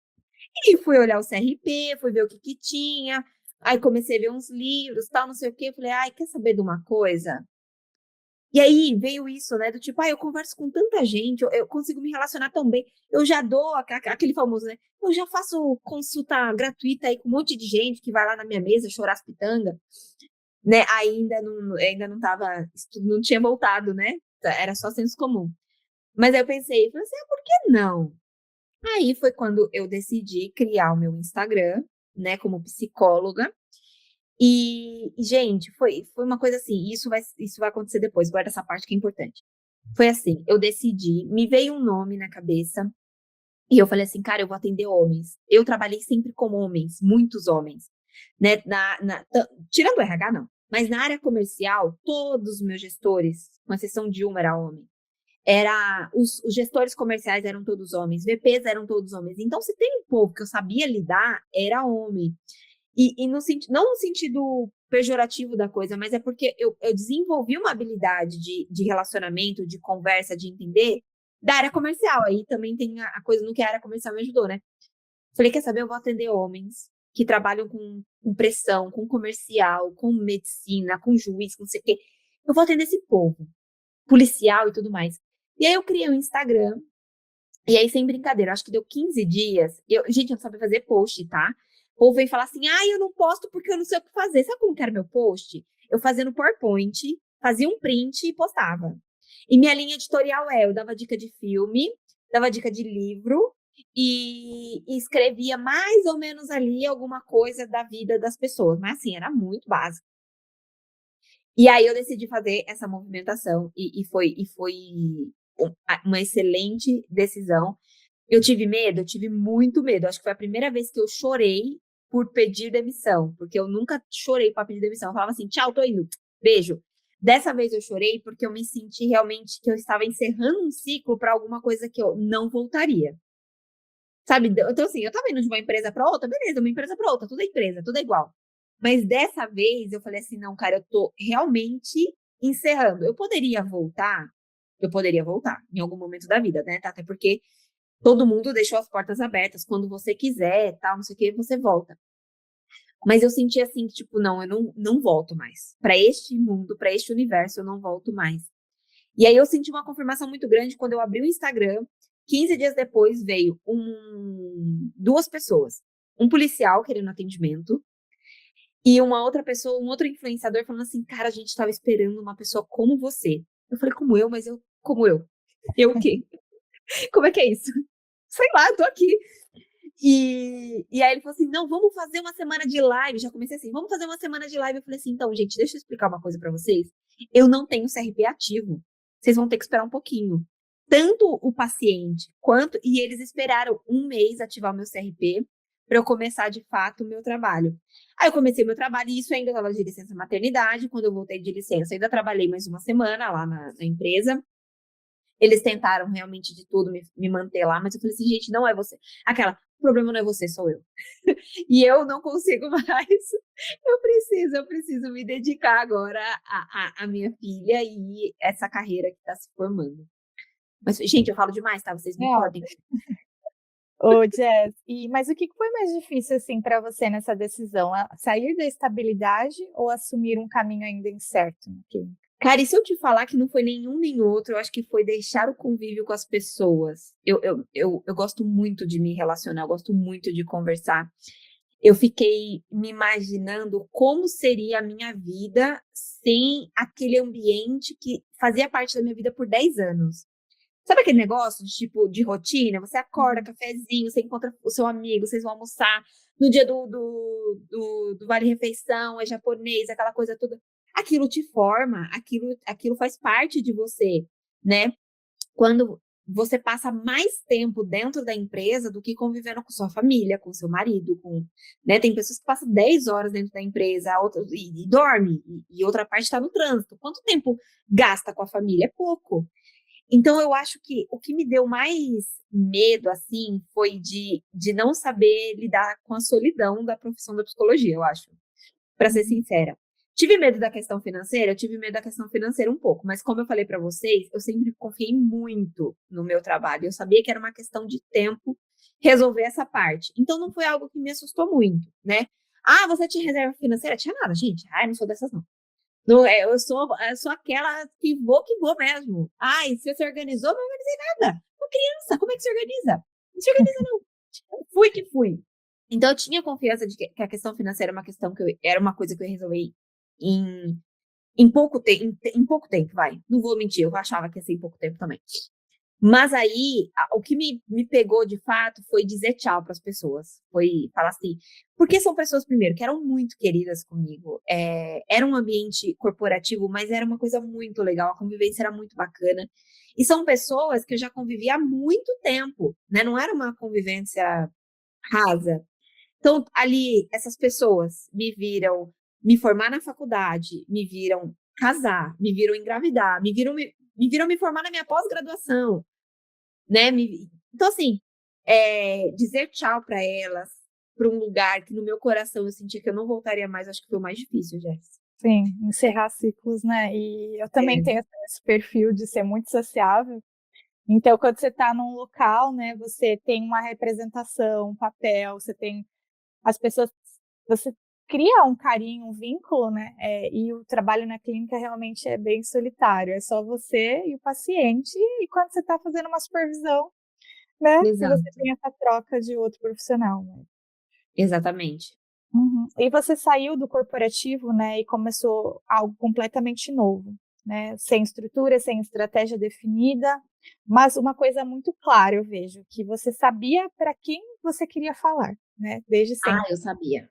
E fui olhar o CRP, fui ver o que tinha. Aí comecei a ver uns livros, tal, não sei o quê. Falei, ai, quer saber de uma coisa? E aí veio isso, né? Do tipo, eu converso com tanta gente, eu consigo me relacionar tão bem. Eu já dou aquele famoso, né? Eu já faço consulta gratuita aí com um monte de gente que vai lá na minha mesa chorar as pitangas, né? Ainda não tava, isso tudo não tinha voltado, né? Era só senso comum. Mas aí eu pensei, falei assim, por que não? Aí foi quando eu decidi criar o meu Instagram, né, como psicóloga. E gente, foi uma coisa assim, isso vai acontecer depois, guarda essa parte que é importante. Foi assim, eu decidi, me veio um nome na cabeça, e eu falei assim, cara, eu vou atender homens. Eu trabalhei sempre com homens, muitos homens, né? Tirando o RH, não. Mas na área comercial, todos os meus gestores, com exceção de uma, era homem. Os gestores comerciais eram todos homens, VPs eram todos homens. Então, se tem um povo que eu sabia lidar, era homem. E não no sentido pejorativo da coisa, mas é porque eu desenvolvi uma habilidade de relacionamento, de conversa, de entender da área comercial. Aí também tem a coisa no que a área comercial me ajudou, né? Falei, quer saber? Eu vou atender homens que trabalham com pressão, com comercial, com medicina, com juiz, com não sei o quê. Eu vou atender esse povo, policial e tudo mais. E aí eu criei um Instagram. E aí, sem brincadeira, acho que deu 15 dias. Gente, eu não sabia fazer post, tá? O povo vem falar assim, eu não posto porque eu não sei o que fazer. Sabe como que era meu post? Eu fazia no PowerPoint, fazia um print e postava. E minha linha editorial eu dava dica de filme, dava dica de livro e escrevia mais ou menos ali alguma coisa da vida das pessoas. Mas assim, era muito básico. E aí eu decidi fazer essa movimentação e foi uma excelente decisão. Eu tive medo, eu tive muito medo. Acho que foi a primeira vez que eu chorei por pedir demissão, porque eu nunca chorei para pedir demissão. Eu falava assim, tchau, tô indo, beijo. Dessa vez eu chorei porque eu me senti realmente que eu estava encerrando um ciclo para alguma coisa que eu não voltaria. Sabe? Então, assim, eu tava indo de uma empresa para outra, beleza, uma empresa para outra, tudo é empresa, tudo é igual. Mas dessa vez eu falei assim, não, cara, eu tô realmente encerrando. Eu poderia voltar em algum momento da vida, né? Até porque todo mundo deixou as portas abertas, quando você quiser, tal, não sei o que, você volta. Mas eu senti assim, que, tipo, não, eu não volto mais. Para este mundo, para este universo, eu não volto mais. E aí eu senti uma confirmação muito grande quando eu abri o Instagram. 15 dias depois veio duas pessoas. Um policial querendo atendimento e uma outra pessoa, um outro influenciador falando assim, cara, a gente estava esperando uma pessoa como você. Eu falei, como eu? Mas como eu? Eu o quê? Como é que é isso? Sei lá, tô aqui. E aí ele falou assim, não, vamos fazer uma semana de live. Já comecei assim, vamos fazer uma semana de live. Eu falei assim, então, gente, deixa eu explicar uma coisa pra vocês. Eu não tenho CRP ativo. Vocês vão ter que esperar um pouquinho. Tanto o paciente quanto... E eles esperaram um mês ativar o meu CRP, para eu começar, de fato, o meu trabalho. Aí eu comecei meu trabalho, e isso ainda estava de licença maternidade. Quando eu voltei de licença, ainda trabalhei mais uma semana lá na empresa. Eles tentaram realmente de tudo me manter lá, mas eu falei assim, gente, não é você. O problema não é você, sou eu. E eu não consigo mais. Eu preciso me dedicar agora à minha filha e essa carreira que está se formando. Mas, gente, eu falo demais, tá? Vocês me Não. cortem. Ô, Jess, mas o que foi mais difícil, assim, para você nessa decisão? Sair da estabilidade ou assumir um caminho ainda incerto? Cara, e se eu te falar que não foi nenhum nem outro, eu acho que foi deixar o convívio com as pessoas. Eu gosto muito de me relacionar, eu gosto muito de conversar. Eu fiquei me imaginando como seria a minha vida sem aquele ambiente que fazia parte da minha vida por 10 anos. Sabe aquele negócio de tipo de rotina? Você acorda, cafezinho, você encontra o seu amigo, vocês vão almoçar no dia do vale-refeição, é japonês, aquela coisa toda. Aquilo te forma, aquilo faz parte de você, né? Quando você passa mais tempo dentro da empresa do que convivendo com sua família, com seu marido, né? Tem pessoas que passam 10 horas dentro da empresa, e dorme, e outra parte está no trânsito. Quanto tempo gasta com a família? É pouco. Então, eu acho que o que me deu mais medo, assim, foi de não saber lidar com a solidão da profissão da psicologia, eu acho, para ser sincera. Tive medo da questão financeira? Eu tive medo da questão financeira um pouco, mas como eu falei para vocês, eu sempre confiei muito no meu trabalho. Eu sabia que era uma questão de tempo resolver essa parte. Então, não foi algo que me assustou muito, né? Ah, você tinha reserva financeira? Tinha nada, gente. Ai, não sou dessas, não. Não, eu sou aquela que vou mesmo. Ai, você se organizou? Não organizei nada. Uma criança, como é que se organiza? Não se organiza, não. Fui que fui. Então, eu tinha confiança de que a questão financeira era uma coisa que eu ia resolver em pouco tempo, vai. Não vou mentir, eu achava que ia ser em pouco tempo também. Mas aí, o que me pegou de fato foi dizer tchau para as pessoas. Foi falar assim, porque são pessoas, primeiro, que eram muito queridas comigo. Era um ambiente corporativo, mas era uma coisa muito legal, a convivência era muito bacana. E são pessoas que eu já convivi há muito tempo, né? Não era uma convivência rasa. Então, ali, essas pessoas me viram me formar na faculdade, me viram casar, me viram engravidar, me viram me formar na minha pós-graduação, né? Então, assim, dizer tchau para elas, para um lugar que no meu coração eu sentia que eu não voltaria mais, acho que foi o mais difícil, Jess. Sim, encerrar ciclos, né? E eu também tenho esse perfil de ser muito sociável. Então, quando você está num local, né, você tem uma representação, um papel, você tem as pessoas, você cria um carinho, um vínculo, né? E o trabalho na clínica realmente é bem solitário. É só você e o paciente, e quando você está fazendo uma supervisão, né? Que Exato. você tem essa troca de outro profissional, né? Exatamente. Uhum. E você saiu do corporativo, né, e começou algo completamente novo, né, sem estrutura, sem estratégia definida, mas uma coisa muito clara, eu vejo, que você sabia para quem você queria falar, né, desde Ah, sempre. eu sabia.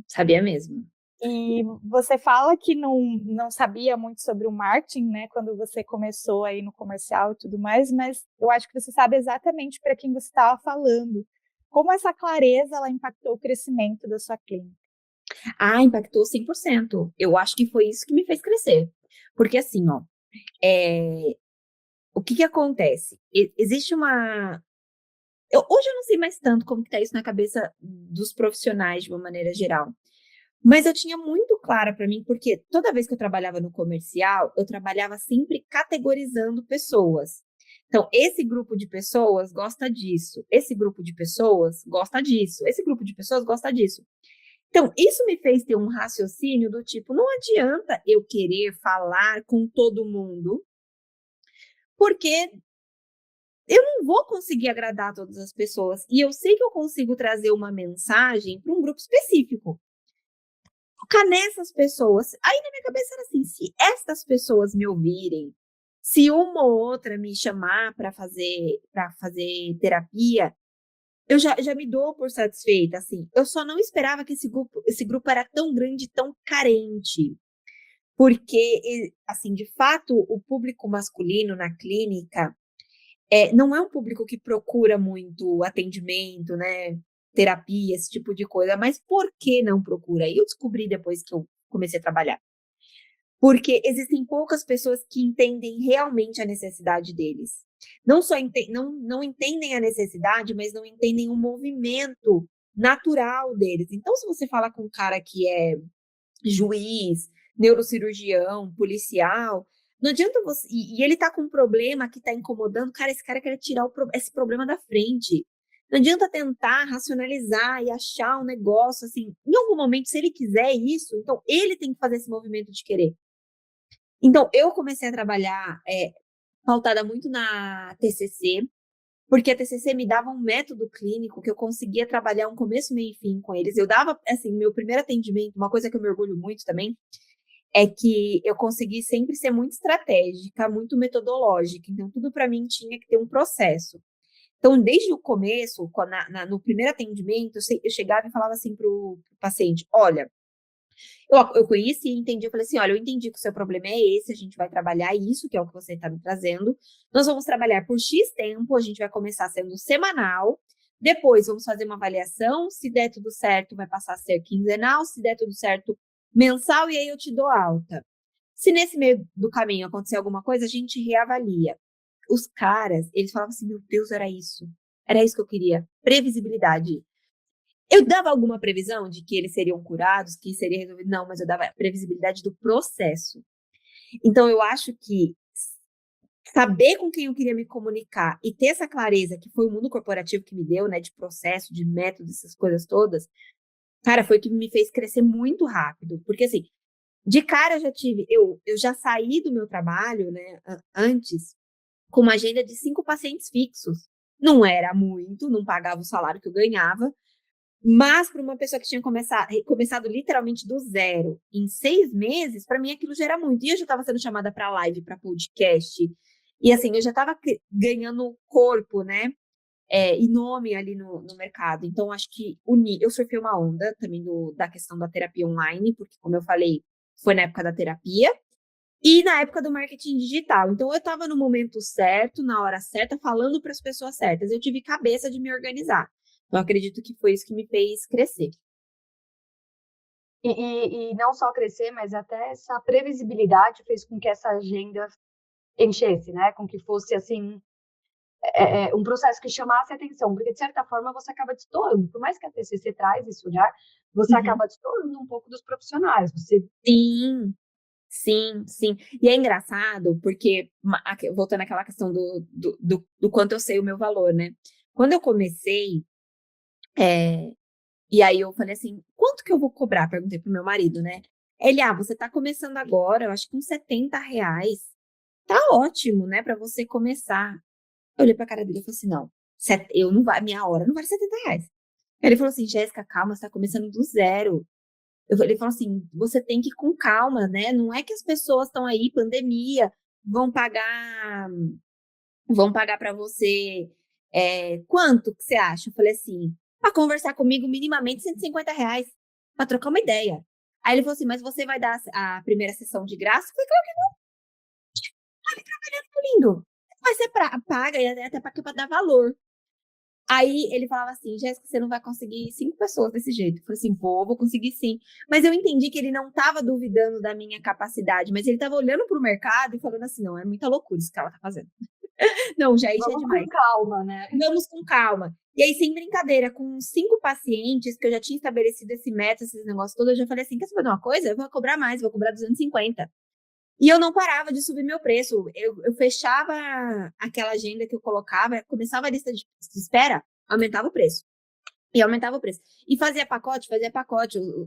Sabia mesmo. E você fala que não sabia muito sobre o marketing, né, quando você começou aí no comercial e tudo mais, mas eu acho que você sabe exatamente para quem você estava falando. Como essa clareza ela impactou o crescimento da sua clínica? Ah, impactou 100%. Eu acho que foi isso que me fez crescer. Porque assim, ó, o que acontece? Existe uma... hoje eu não sei mais tanto como que tá isso na cabeça dos profissionais de uma maneira geral. Mas eu tinha muito clara para mim, porque toda vez que eu trabalhava no comercial, eu trabalhava sempre categorizando pessoas. Então, esse grupo de pessoas gosta disso, esse grupo de pessoas gosta disso, esse grupo de pessoas gosta disso. Então, isso me fez ter um raciocínio do tipo, não adianta eu querer falar com todo mundo, porque eu não vou conseguir agradar todas as pessoas. E eu sei que eu consigo trazer uma mensagem para um grupo específico. Focar nessas pessoas. Aí na minha cabeça era assim, se estas pessoas me ouvirem, se uma ou outra me chamar para fazer terapia, eu já me dou por satisfeita, assim. Eu só não esperava que esse grupo era tão grande, tão carente. Porque, assim, de fato, o público masculino na clínica não é um público que procura muito atendimento, né? terapia, esse tipo de coisa, mas por que não procura? E eu descobri depois que eu comecei a trabalhar. Porque existem poucas pessoas que entendem realmente a necessidade deles. Não só não entendem a necessidade, mas não entendem o movimento natural deles. Então, se você fala com um cara que é juiz, neurocirurgião, policial, não adianta você. E ele tá com um problema que tá incomodando, cara, esse cara quer tirar esse problema da frente. Não adianta tentar racionalizar e achar um negócio assim. Em algum momento, se ele quiser isso, então ele tem que fazer esse movimento de querer. Então, eu comecei a trabalhar pautada muito na TCC, porque a TCC me dava um método clínico que eu conseguia trabalhar um começo, meio e fim com eles. Eu dava, assim, meu primeiro atendimento, uma coisa que eu me orgulho muito também, é que eu consegui sempre ser muito estratégica, muito metodológica. Então, tudo para mim tinha que ter um processo. Então, desde o começo, no primeiro atendimento, eu chegava e falava assim para o paciente, olha, eu conheci e entendi, eu falei assim, olha, eu entendi que o seu problema é esse, a gente vai trabalhar isso, que é o que você está me trazendo, nós vamos trabalhar por X tempo, a gente vai começar sendo semanal, depois vamos fazer uma avaliação, se der tudo certo, vai passar a ser quinzenal, se der tudo certo, mensal, e aí eu te dou alta. Se nesse meio do caminho acontecer alguma coisa, a gente reavalia. Os caras, eles falavam assim, meu Deus, era isso que eu queria, previsibilidade. Eu dava alguma previsão de que eles seriam curados, que seria resolvido? Não, mas eu dava a previsibilidade do processo. Então, eu acho que saber com quem eu queria me comunicar e ter essa clareza, que foi o mundo corporativo que me deu, né, de processo, de método, essas coisas todas, cara, foi o que me fez crescer muito rápido. Porque, assim, de cara eu já saí do meu trabalho, né, antes, com uma agenda de 5 pacientes fixos. Não era muito, não pagava o salário que eu ganhava, mas para uma pessoa que tinha começado literalmente do zero em 6 meses, para mim aquilo já era muito. E eu já estava sendo chamada para live, para podcast. E assim, eu já estava ganhando corpo, né? E nome ali no mercado. Então, acho que eu surfei uma onda também da questão da terapia online, porque, como eu falei, foi na época da terapia e na época do marketing digital. Então, eu estava no momento certo, na hora certa, falando para as pessoas certas. Eu tive cabeça de me organizar. Então, acredito que foi isso que me fez crescer. E não só crescer, mas até essa previsibilidade fez com que essa agenda enchesse, né? Com que fosse, assim, um processo que chamasse atenção, porque, de certa forma, você acaba destoando. Por mais que a TCC traz esse olhar, você acaba destoando um pouco dos profissionais. Sim, sim, sim. E é engraçado, porque, voltando àquela questão do quanto eu sei o meu valor, né? Quando eu comecei, e aí eu falei assim, quanto que eu vou cobrar? Perguntei pro meu marido, né? Ele, você tá começando agora, eu acho que uns R$70. Tá ótimo, né, pra você começar. Eu olhei pra cara dele e falei assim, não, eu não vai, minha hora não vale R$70. Ele falou assim, Jéssica, calma, você tá começando do zero. Ele falou assim, você tem que ir com calma, né? Não é que as pessoas estão aí, pandemia, vão pagar para você, quanto que você acha? Eu falei assim, para conversar comigo, minimamente R$150, para trocar uma ideia. Aí ele falou assim, mas você vai dar a primeira sessão de graça? Eu falei, claro que não. Tá me trabalhando lindo. Mas você paga, e até para dar valor. Aí ele falava assim, Jéssica, você não vai conseguir 5 pessoas desse jeito. Eu falei assim, vou conseguir sim. Mas eu entendi que ele não estava duvidando da minha capacidade, mas ele estava olhando para o mercado e falando assim, não, é muita loucura isso que ela está fazendo. Não, já é demais. Vamos com calma, né? Vamos com calma. E aí, sem brincadeira, com 5 pacientes, que eu já tinha estabelecido esse método, esses negócios todos, eu já falei assim, quer saber de uma coisa? Eu vou cobrar mais, vou cobrar 250. E eu não parava de subir meu preço. Eu fechava aquela agenda que eu colocava, começava a lista de espera, aumentava o preço. E aumentava o preço. E fazia pacote.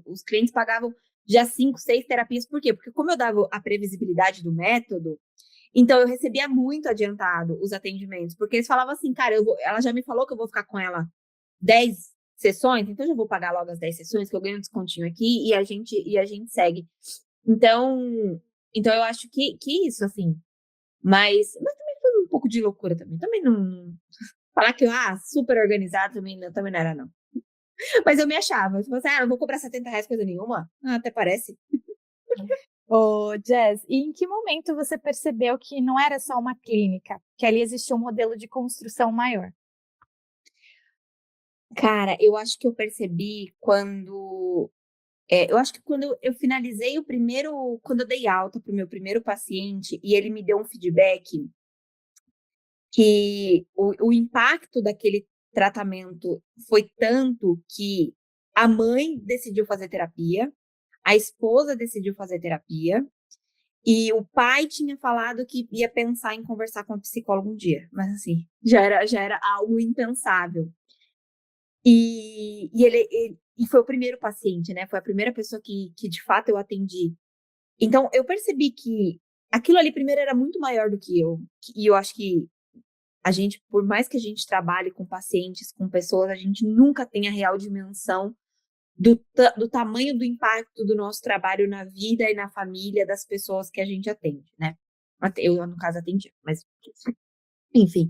Os clientes pagavam já 5, 6 terapias. Por quê? Porque como eu dava a previsibilidade do método, então eu recebia muito adiantado os atendimentos. Porque eles falavam assim, cara, ela já me falou que eu vou ficar com ela 10 sessões, então eu já vou pagar logo as 10 sessões, que eu ganho um descontinho aqui, e a gente segue. Então eu acho que isso, assim, mas também foi um pouco de loucura também. Também não falar que eu, super organizado também não era, não. Mas eu me achava. Eu falei assim, não vou cobrar R$70 coisa nenhuma. Até parece. Ô, Jess, e em que momento você percebeu que não era só uma clínica, que ali existia um modelo de construção maior? Cara, eu acho que eu percebi quando. Eu acho que quando eu finalizei quando eu dei alta pro meu primeiro paciente e ele me deu um feedback que o impacto daquele tratamento foi tanto que a mãe decidiu fazer terapia, a esposa decidiu fazer terapia, e o pai tinha falado que ia pensar em conversar com a psicóloga um dia. Mas assim, já era algo impensável. E foi o primeiro paciente, né? Foi a primeira pessoa que de fato eu atendi. Então, eu percebi que aquilo ali primeiro era muito maior do que eu. E eu acho que a gente, por mais que a gente trabalhe com pacientes, com pessoas, a gente nunca tem a real dimensão do tamanho do impacto do nosso trabalho na vida e na família das pessoas que a gente atende, né? Eu, no caso, atendi, mas enfim.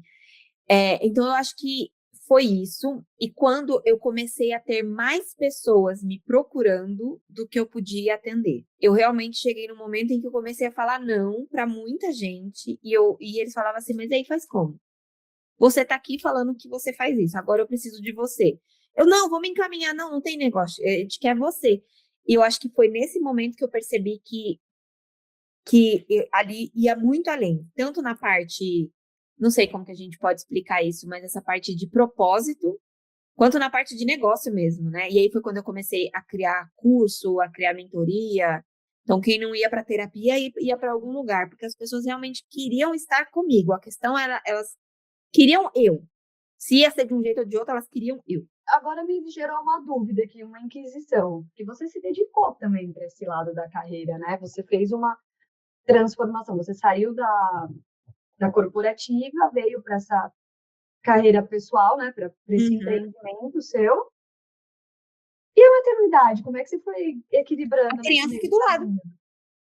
Então, eu acho que foi isso. E quando eu comecei a ter mais pessoas me procurando do que eu podia atender, eu realmente cheguei no momento em que eu comecei a falar não para muita gente. E eles falavam assim, mas aí faz como? Você tá aqui falando que você faz isso, agora eu preciso de você. Eu, não, vou me encaminhar, não tem negócio, a gente quer você. E eu acho que foi nesse momento que eu percebi que ali ia muito além, tanto na parte, não sei como que a gente pode explicar isso, mas essa parte de propósito, quanto na parte de negócio mesmo, né? E aí foi quando eu comecei a criar curso, a criar mentoria. Então, quem não ia para terapia ia para algum lugar, porque as pessoas realmente queriam estar comigo. A questão era, elas queriam eu. Se ia ser de um jeito ou de outro, elas queriam eu. Agora me gerou uma dúvida aqui, uma inquisição, que você se dedicou também para esse lado da carreira, né? Você fez uma transformação, você saiu da corporativa, veio para essa carreira pessoal, né? Para esse empreendimento seu. E a maternidade, como é que você foi equilibrando A nesse criança meio aqui do do lado. caminho?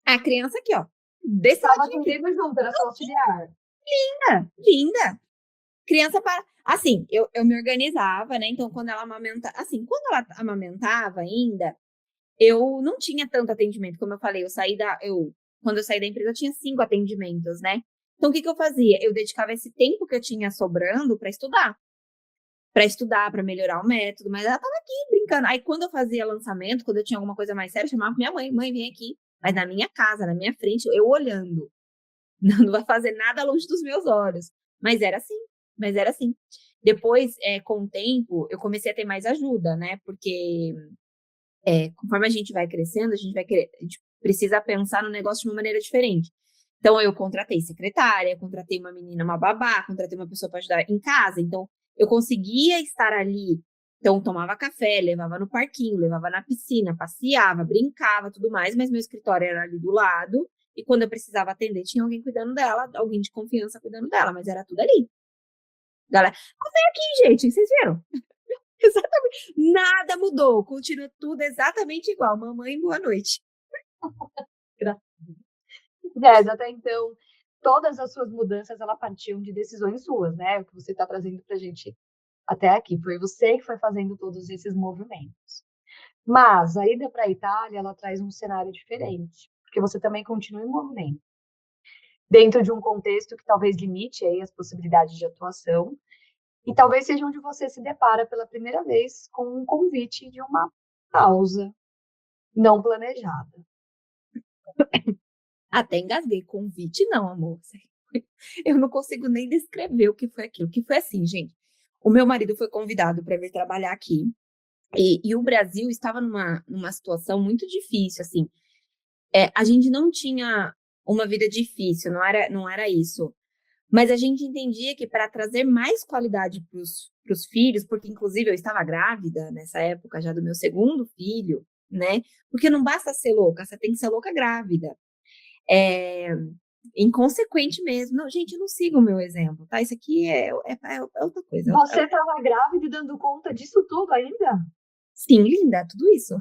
A criança aqui, ó. Desse Estava ladinho aqui. contigo junto, era só auxiliar. Linda, linda. Criança para. Assim, eu me organizava, né? Então, quando ela amamentava ainda, eu não tinha tanto atendimento. Como eu falei, quando eu saí da empresa, eu tinha 5 atendimentos, né? Então, o que eu fazia? Eu dedicava esse tempo que eu tinha sobrando para estudar. Para estudar, para melhorar o método, mas ela tava aqui brincando. Aí, quando eu fazia lançamento, quando eu tinha alguma coisa mais séria, eu chamava minha mãe: mãe, vem aqui. Mas na minha casa, na minha frente, eu olhando. Não vai fazer nada longe dos meus olhos. Mas era assim, mas era assim. Depois, com o tempo, eu comecei a ter mais ajuda, né? Porque conforme a gente vai crescendo, a gente precisa pensar no negócio de uma maneira diferente. Então, eu contratei secretária, contratei uma menina, uma babá, contratei uma pessoa para ajudar em casa. Então, eu conseguia estar ali. Então, tomava café, levava no parquinho, levava na piscina, passeava, brincava, tudo mais, mas meu escritório era ali do lado. E quando eu precisava atender, tinha alguém cuidando dela, alguém de confiança cuidando dela, mas era tudo ali. Galera, como é aqui, gente? Vocês viram? Exatamente. Nada mudou. Continua tudo exatamente igual. Mamãe, boa noite. Até então, todas as suas mudanças, ela partiam de decisões suas, né? O que você está trazendo para a gente até aqui. Foi você que foi fazendo todos esses movimentos. Mas a ida para a Itália, ela traz um cenário diferente, porque você também continua em movimento. Dentro de um contexto que talvez limite aí as possibilidades de atuação, e talvez seja onde você se depara pela primeira vez com um convite de uma pausa não planejada. Até engasguei. Convite, não, amor. Eu não consigo nem descrever o que foi aquilo. O que foi assim, gente. O meu marido foi convidado para vir trabalhar aqui. E o Brasil estava numa situação muito difícil, assim. A gente não tinha uma vida difícil, não era isso. Mas a gente entendia que para trazer mais qualidade para os filhos, porque inclusive eu estava grávida nessa época já do meu segundo filho, né? Porque não basta ser louca, você tem que ser louca grávida. Inconsequente mesmo. Não, gente, não siga o meu exemplo, tá? Isso aqui é outra coisa. Você estava grávida e dando conta disso tudo ainda? Sim, linda, tudo isso.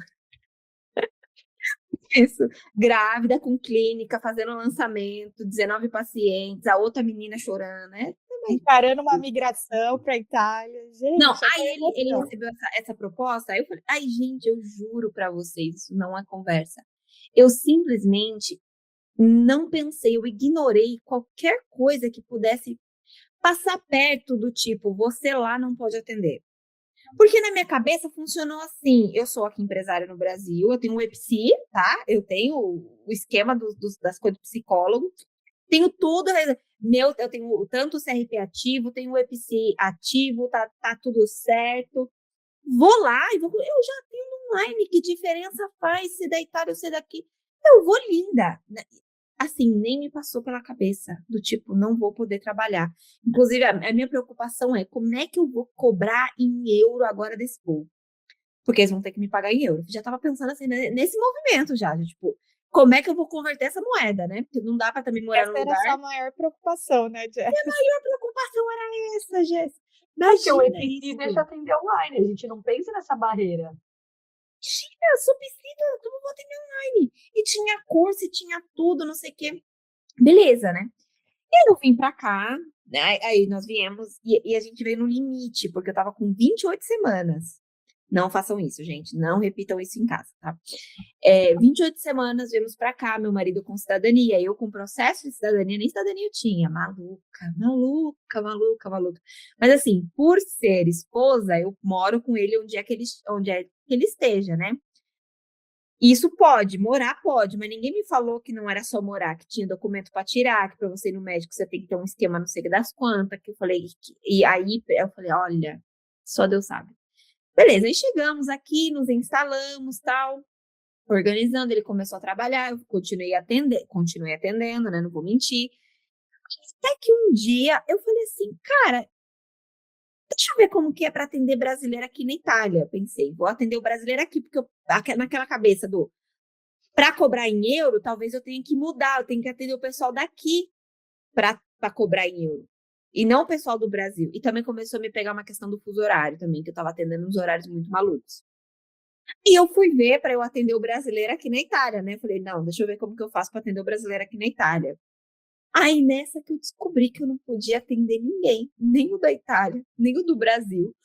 Isso. Grávida, com clínica, fazendo lançamento, 19 pacientes, a outra menina chorando, né? Encarando uma migração para a Itália. Gente, Não, aí ele recebeu essa proposta, aí eu falei, ai, gente, eu juro pra vocês, isso não é conversa. Eu simplesmente não pensei, eu ignorei qualquer coisa que pudesse passar perto do tipo, você lá não pode atender. Porque na minha cabeça funcionou assim, eu sou aqui empresária no Brasil, eu tenho o EPSI, tá? Eu tenho o esquema das coisas de psicólogo, tenho tudo, eu tenho tanto o CRP ativo, tenho o EPSI ativo, tá tudo certo. Vou lá e eu já tenho online, que diferença faz se da Itália ou se daqui? Eu vou linda. Assim, nem me passou pela cabeça, do tipo, não vou poder trabalhar. Inclusive, a minha preocupação é como é que eu vou cobrar em euro agora desse povo? Porque eles vão ter que me pagar em euro. Já estava pensando assim, nesse movimento já, de, tipo, como é que eu vou converter essa moeda, né? Porque não dá para também morar Essa num era a lugar. sua maior preocupação, né, Jess? A preocupação era essa, Jéssica. Porque o Imagina EPC isso. deixa atender online, a gente não pensa nessa barreira. Tinha subsídio, tudo vou atender online. E tinha curso, e tinha tudo, não sei o quê. Beleza, né? E aí eu vim pra cá, né? Aí nós viemos, e a gente veio no limite, porque eu tava com 28 semanas. Não façam isso, gente. Não repitam isso em casa, tá? 28 semanas, viemos pra cá, meu marido com cidadania, eu com processo de cidadania, nem cidadania eu tinha. Maluca, maluca, maluca, maluca. Mas assim, por ser esposa, eu moro com ele onde é que ele esteja, né? Isso morar pode, mas ninguém me falou que não era só morar, que tinha documento para tirar, que para você ir no médico você tem que ter um esquema não sei das quantas, que eu falei, e aí eu falei, olha, só Deus sabe. Beleza, aí chegamos aqui, nos instalamos, tal, organizando, ele começou a trabalhar, eu continuei atendendo, né, não vou mentir. Até que um dia eu falei assim, cara, deixa eu ver como que é para atender brasileiro aqui na Itália. Pensei, vou atender o brasileiro aqui, porque naquela cabeça para cobrar em euro, talvez eu tenha que mudar, eu tenho que atender o pessoal daqui para cobrar em euro. E não o pessoal do Brasil. E também começou a me pegar uma questão do fuso horário também, que eu estava atendendo uns horários muito malucos. E eu fui ver para eu atender o brasileiro aqui na Itália, né? Falei, não, deixa eu ver como que eu faço para atender o brasileiro aqui na Itália. Aí nessa que eu descobri que eu não podia atender ninguém, nem o da Itália, nem o do Brasil.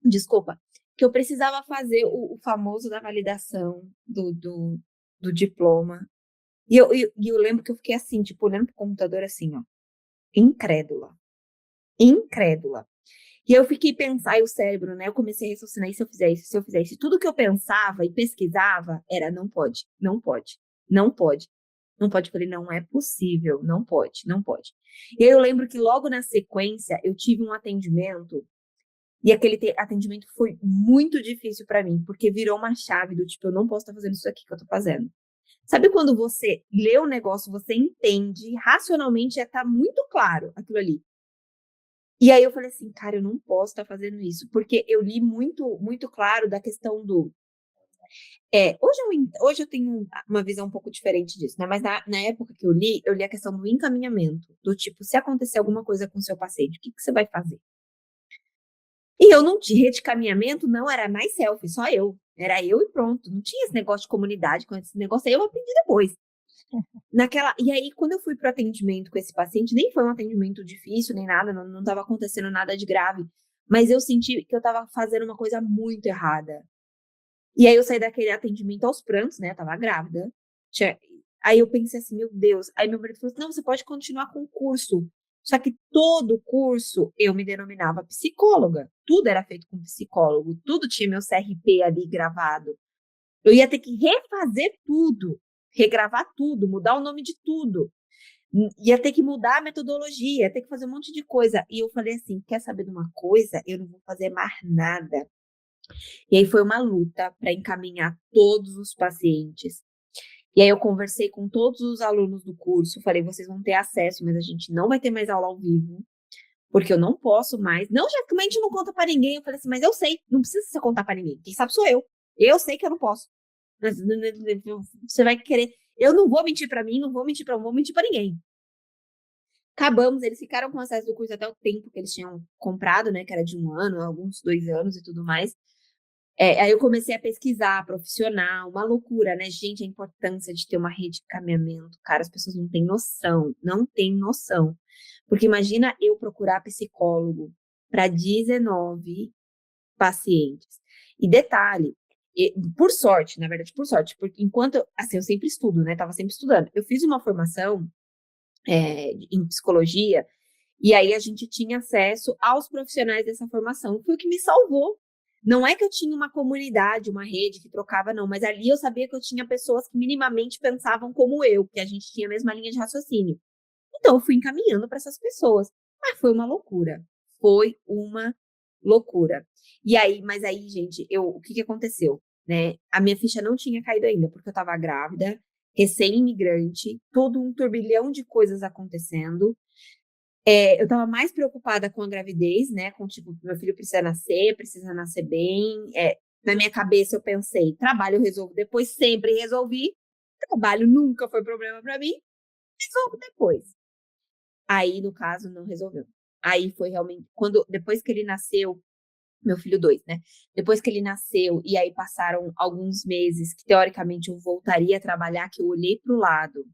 Desculpa, que eu precisava fazer o famoso da validação do diploma. E eu lembro que eu fiquei assim, tipo, olhando pro computador assim, ó, incrédula. Incrédula. E eu fiquei pensando, aí o cérebro, né? Eu comecei a raciocinar, e se eu fizer isso, se eu fizer isso? Tudo que eu pensava e pesquisava era, não pode, não pode, não pode. Não pode. Eu falei, não é possível, não pode, não pode. E aí eu lembro que logo na sequência eu tive um atendimento, e aquele atendimento foi muito difícil para mim, porque virou uma chave do tipo, eu não posso estar fazendo isso aqui que eu tô fazendo. Sabe quando você lê o negócio, você entende, racionalmente tá muito claro aquilo ali. E aí eu falei assim, cara, eu não posso estar fazendo isso, porque eu li muito, muito claro da questão do... hoje eu tenho uma visão um pouco diferente disso, né? Mas na época que eu li a questão do encaminhamento, do tipo, se acontecer alguma coisa com o seu paciente, o que você vai fazer? E eu não tinha rede de caminhamento, não, era mais selfie, só eu. Era eu e pronto. Não tinha esse negócio de comunidade, com esse negócio aí eu aprendi depois. E aí, quando eu fui para o atendimento com esse paciente, nem foi um atendimento difícil, nem nada, não estava acontecendo nada de grave. Mas eu senti que eu estava fazendo uma coisa muito errada. E aí eu saí daquele atendimento aos prantos, né? Eu tava grávida. Aí eu pensei assim, meu Deus. Aí meu marido falou assim, não, você pode continuar com o curso. Só que todo o curso eu me denominava psicóloga. Tudo era feito com psicólogo. Tudo tinha meu CRP ali gravado. Eu ia ter que refazer tudo. Regravar tudo. Mudar o nome de tudo. Ia ter que mudar a metodologia. Ia ter que fazer um monte de coisa. E eu falei assim, quer saber de uma coisa? Eu não vou fazer mais nada. E aí foi uma luta para encaminhar todos os pacientes. E aí eu conversei com todos os alunos do curso, falei, vocês vão ter acesso, mas a gente não vai ter mais aula ao vivo, porque eu não posso mais. Não, já que a gente não conta para ninguém. Eu falei assim, mas eu sei, não precisa você contar para ninguém. Quem sabe sou eu. Eu sei que eu não posso. Você vai querer. Eu não vou mentir para mim, não vou mentir para ninguém. Acabamos, eles ficaram com acesso do curso até o tempo que eles tinham comprado, né? Que era de 1 ano, alguns 2 anos e tudo mais. Aí eu comecei a pesquisar, profissional, uma loucura, né? Gente, a importância de ter uma rede de caminhamento. Cara, as pessoas não têm noção, não têm noção. Porque imagina eu procurar psicólogo para 19 pacientes. E detalhe, por sorte, na verdade, por sorte, porque enquanto, assim, eu sempre estudo, né? Tava sempre estudando. Eu fiz uma formação em psicologia E aí a gente tinha acesso aos profissionais dessa formação. Foi o que me salvou. Não é que eu tinha uma comunidade, uma rede que trocava, não, mas ali eu sabia que eu tinha pessoas que minimamente pensavam como eu, que a gente tinha a mesma linha de raciocínio. Então eu fui encaminhando para essas pessoas. Mas foi uma loucura. Foi uma loucura. E aí, mas aí, gente, o que aconteceu, né? A minha ficha não tinha caído ainda, porque eu estava grávida, recém-imigrante, todo um turbilhão de coisas acontecendo. Eu estava mais preocupada com a gravidez, né? Com tipo, meu filho precisa nascer bem. Na minha cabeça eu pensei, trabalho eu resolvo depois, sempre resolvi. Trabalho nunca foi problema para mim, resolvo depois. Aí, no caso, não resolveu. Aí foi realmente, depois que ele nasceu, meu filho 2, né? Depois que ele nasceu, e aí passaram alguns meses que teoricamente eu voltaria a trabalhar, que eu olhei para o lado,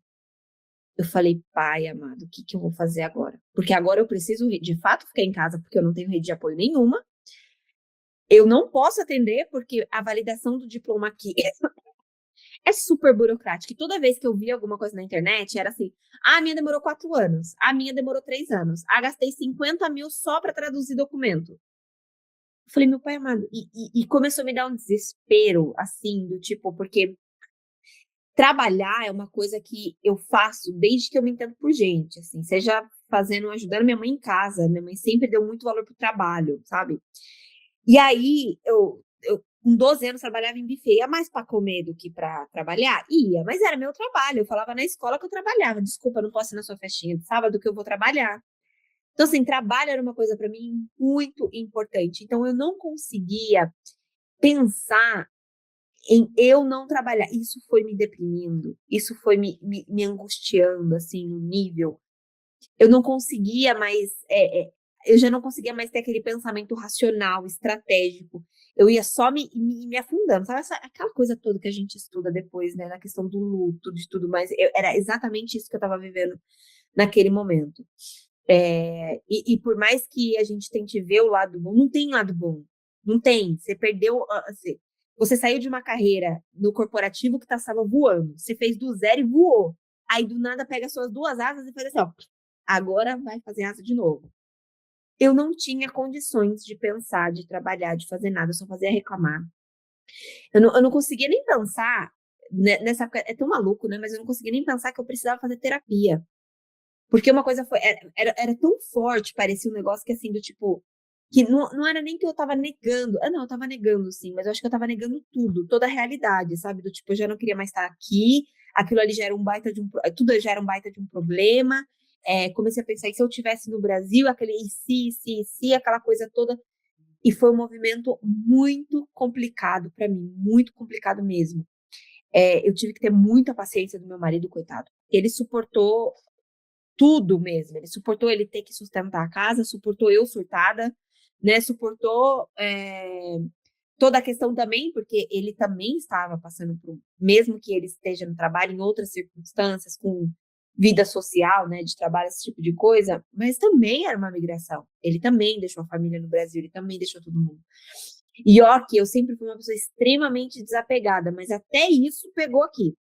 eu falei, pai amado, o que eu vou fazer agora? Porque agora eu preciso, de fato, ficar em casa, porque eu não tenho rede de apoio nenhuma. Eu não posso atender, porque a validação do diploma aqui é super burocrática. E toda vez que eu via alguma coisa na internet, era assim, a minha demorou 4 anos, a minha demorou 3 anos, gastei 50 mil só para traduzir documento. Eu falei, meu pai amado, e começou a me dar um desespero, assim, do tipo, porque trabalhar é uma coisa que eu faço desde que eu me entendo por gente, assim, seja ajudando minha mãe em casa, minha mãe sempre deu muito valor pro trabalho, sabe? E aí, eu com 12 anos trabalhava em buffet, ia mais para comer do que para trabalhar? Ia, mas era meu trabalho, eu falava na escola que eu trabalhava, desculpa, eu não posso ir na sua festinha de sábado que eu vou trabalhar. Então, assim, trabalho era uma coisa para mim muito importante, então eu não conseguia pensar em eu não trabalhar. Isso foi me deprimindo, isso foi me angustiando, assim, no nível. Eu não conseguia mais, eu já não conseguia mais ter aquele pensamento racional, estratégico. Eu ia só me afundando, sabe? Aquela coisa toda que a gente estuda depois, né? Na questão do luto, de tudo mais. Era exatamente isso que eu estava vivendo naquele momento. E por mais que a gente tente ver o lado bom, não tem lado bom. Não tem. Você perdeu. Assim, você saiu de uma carreira no corporativo que estava voando. Você fez do zero e voou. Aí do nada pega suas 2 asas e faz assim, ó. Agora vai fazer asa de novo. Eu não tinha condições de pensar, de trabalhar, de fazer nada. Eu só fazia reclamar. Eu não conseguia nem pensar. Nessa época, é tão maluco, né? Mas eu não conseguia nem pensar que eu precisava fazer terapia. Porque uma coisa era tão forte, parecia um negócio que assim, do tipo, que não era nem que eu tava negando. Não, eu tava negando, sim, mas eu acho que eu tava negando tudo, toda a realidade, sabe? Do tipo, eu já não queria mais estar aqui, aquilo ali já era um baita de tudo já era um baita de um problema. Comecei a pensar, e se eu tivesse no Brasil, aquele se, aquela coisa toda. E foi um movimento muito complicado para mim, muito complicado mesmo. Eu tive que ter muita paciência do meu marido, coitado. Ele suportou tudo mesmo. Ele suportou ele ter que sustentar a casa, suportou eu surtada, né? Suportou toda a questão também, porque ele também estava passando por, mesmo que ele esteja no trabalho em outras circunstâncias, com vida social, né, de trabalho, esse tipo de coisa, mas também era uma migração. Ele também deixou a família no Brasil, ele também deixou todo mundo. E ó, que eu sempre fui uma pessoa extremamente desapegada, mas até isso pegou aqui.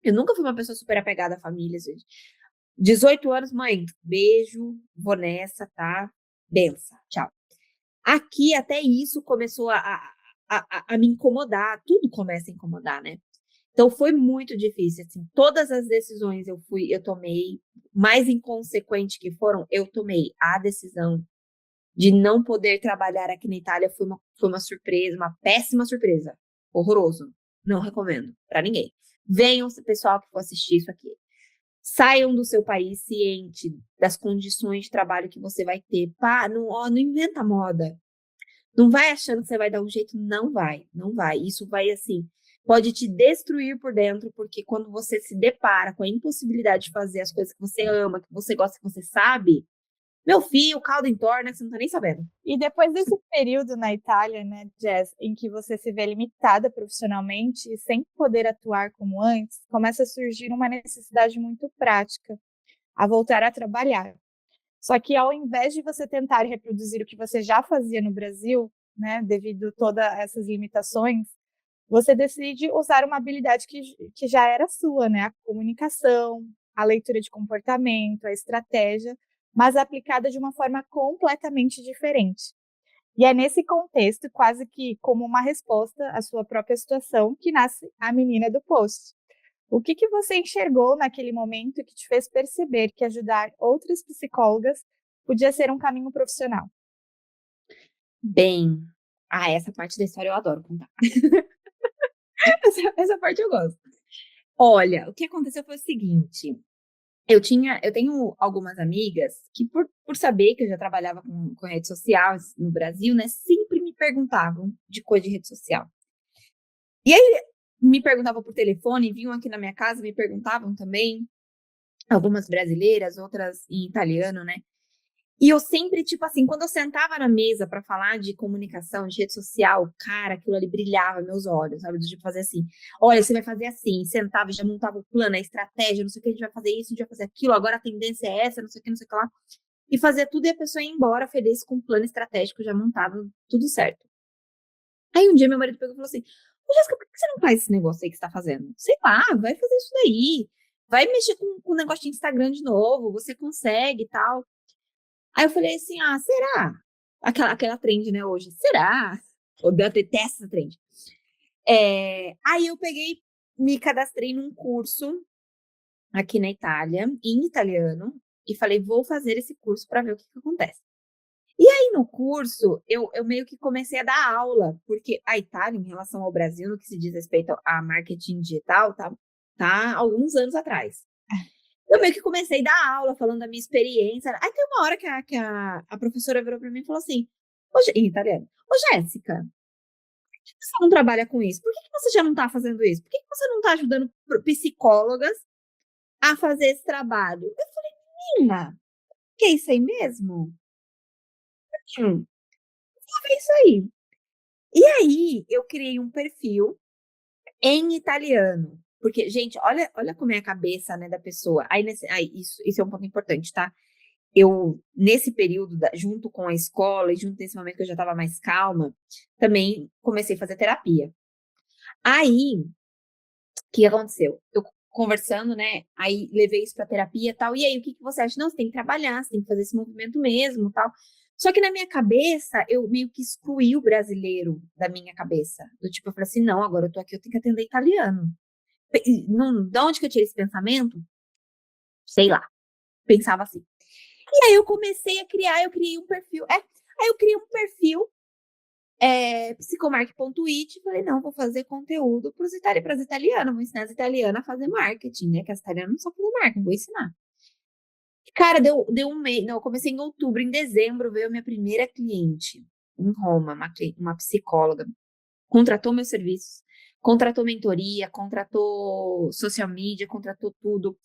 Eu nunca fui uma pessoa super apegada à família, gente. 18 anos, mãe, beijo, vou nessa, tá? Benção, tchau. Aqui até isso começou a me incomodar, tudo começa a incomodar, né? Então foi muito difícil, assim, todas as decisões eu tomei, mais inconsequente que foram, eu tomei a decisão de não poder trabalhar aqui na Itália, foi uma surpresa, uma péssima surpresa, horroroso, não recomendo pra ninguém. Venham, pessoal que for assistir isso aqui. Saiam do seu país ciente das condições de trabalho que você vai ter. Pá, não inventa moda. Não vai achando que você vai dar um jeito. Não vai, não vai. Isso vai, assim, pode te destruir por dentro, porque quando você se depara com a impossibilidade de fazer as coisas que você ama, que você gosta, que você sabe, meu filho, o caldo entorna, você não tá nem sabendo. E depois desse período na Itália, né, Jess, em que você se vê limitada profissionalmente e sem poder atuar como antes, começa a surgir uma necessidade muito prática, a voltar a trabalhar. Só que ao invés de você tentar reproduzir o que você já fazia no Brasil, né, devido a todas essas limitações, você decide usar uma habilidade que já era sua, né, a comunicação, a leitura de comportamento, a estratégia, mas aplicada de uma forma completamente diferente. E é nesse contexto, quase que como uma resposta à sua própria situação, que nasce a menina do post. O que você enxergou naquele momento que te fez perceber que ajudar outras psicólogas podia ser um caminho profissional? Bem, essa parte da história eu adoro contar. Essa parte eu gosto. Olha, o que aconteceu foi o seguinte. Eu tenho algumas amigas que, por saber que eu já trabalhava com rede social no Brasil, né, sempre me perguntavam de coisa de rede social. E aí, me perguntavam por telefone, vinham aqui na minha casa, me perguntavam também, algumas brasileiras, outras em italiano, né? E eu sempre, tipo assim, quando eu sentava na mesa para falar de comunicação, de rede social, cara, aquilo ali brilhava meus olhos, sabe? Do tipo, fazer assim, olha, você vai fazer assim, sentava, já montava o plano, a estratégia, não sei o que, a gente vai fazer isso, a gente vai fazer aquilo, agora a tendência é essa, não sei o que, não sei o que lá. E fazia tudo e a pessoa ia embora feliz com um plano estratégico já montado, tudo certo. Aí um dia meu marido pegou e falou assim, ô Jéssica, por que você não faz esse negócio aí que você tá fazendo? Sei lá, vai fazer isso daí, vai mexer com o negócio de Instagram de novo, você consegue e tal. Aí eu falei assim, será? Aquela trend, né, hoje. Será? Eu detesto essa trend. Aí eu peguei, me cadastrei num curso aqui na Itália, em italiano, e falei, vou fazer esse curso para ver o que acontece. E aí no curso, eu meio que comecei a dar aula, porque a Itália, em relação ao Brasil, no que se diz respeito a marketing digital, tá há alguns anos atrás. Eu meio que comecei a dar aula, falando da minha experiência. Aí tem uma hora que a professora virou para mim e falou assim, em italiano, ô Jéssica, por que você não trabalha com isso? Por que você já não está fazendo isso? Por que você não está ajudando psicólogas a fazer esse trabalho? Eu falei, menina, que é isso aí mesmo? Vou ver isso aí. E aí, eu criei um perfil em italiano. Porque, gente, olha como é a cabeça, né, da pessoa. Aí, isso é um ponto importante, tá? Eu, nesse período, junto com a escola e junto nesse momento que eu já estava mais calma, também comecei a fazer terapia. Aí, o que aconteceu? Eu conversando, né? Aí levei isso pra terapia e tal. E aí, o que você acha? Não, você tem que trabalhar, você tem que fazer esse movimento mesmo tal. Só que na minha cabeça, eu meio que excluí o brasileiro da minha cabeça. Do tipo, eu falei assim, não, agora eu tô aqui, eu tenho que atender italiano. De onde que eu tirei esse pensamento? Sei lá. Pensava assim. E aí eu comecei a criar, eu criei um perfil. Aí eu criei um perfil, psicomark.it, e falei, não, vou fazer conteúdo para as italianas, vou ensinar as italianas a fazer marketing, né? Que as italianas não só fazer marketing, vou ensinar. Cara, deu um mês, não, eu comecei em outubro, em dezembro veio a minha primeira cliente em Roma, uma psicóloga, contratou meus serviços, contratou mentoria, contratou social media, contratou tudo.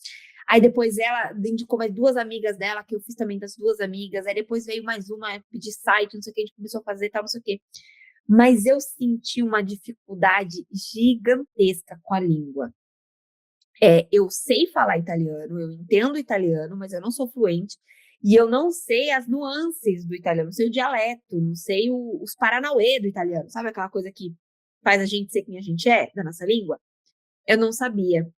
Aí depois ela indicou mais 2 amigas dela, que eu fiz também das 2 amigas. Aí depois veio mais uma de site, não sei o que, a gente começou a fazer, tal, não sei o que. Mas eu senti uma dificuldade gigantesca com a língua. Eu sei falar italiano, eu entendo italiano, mas eu não sou fluente. E eu não sei as nuances do italiano, não sei o dialeto, não sei os paranauê do italiano. Sabe aquela coisa que faz a gente ser quem a gente é, da nossa língua? Eu não sabia.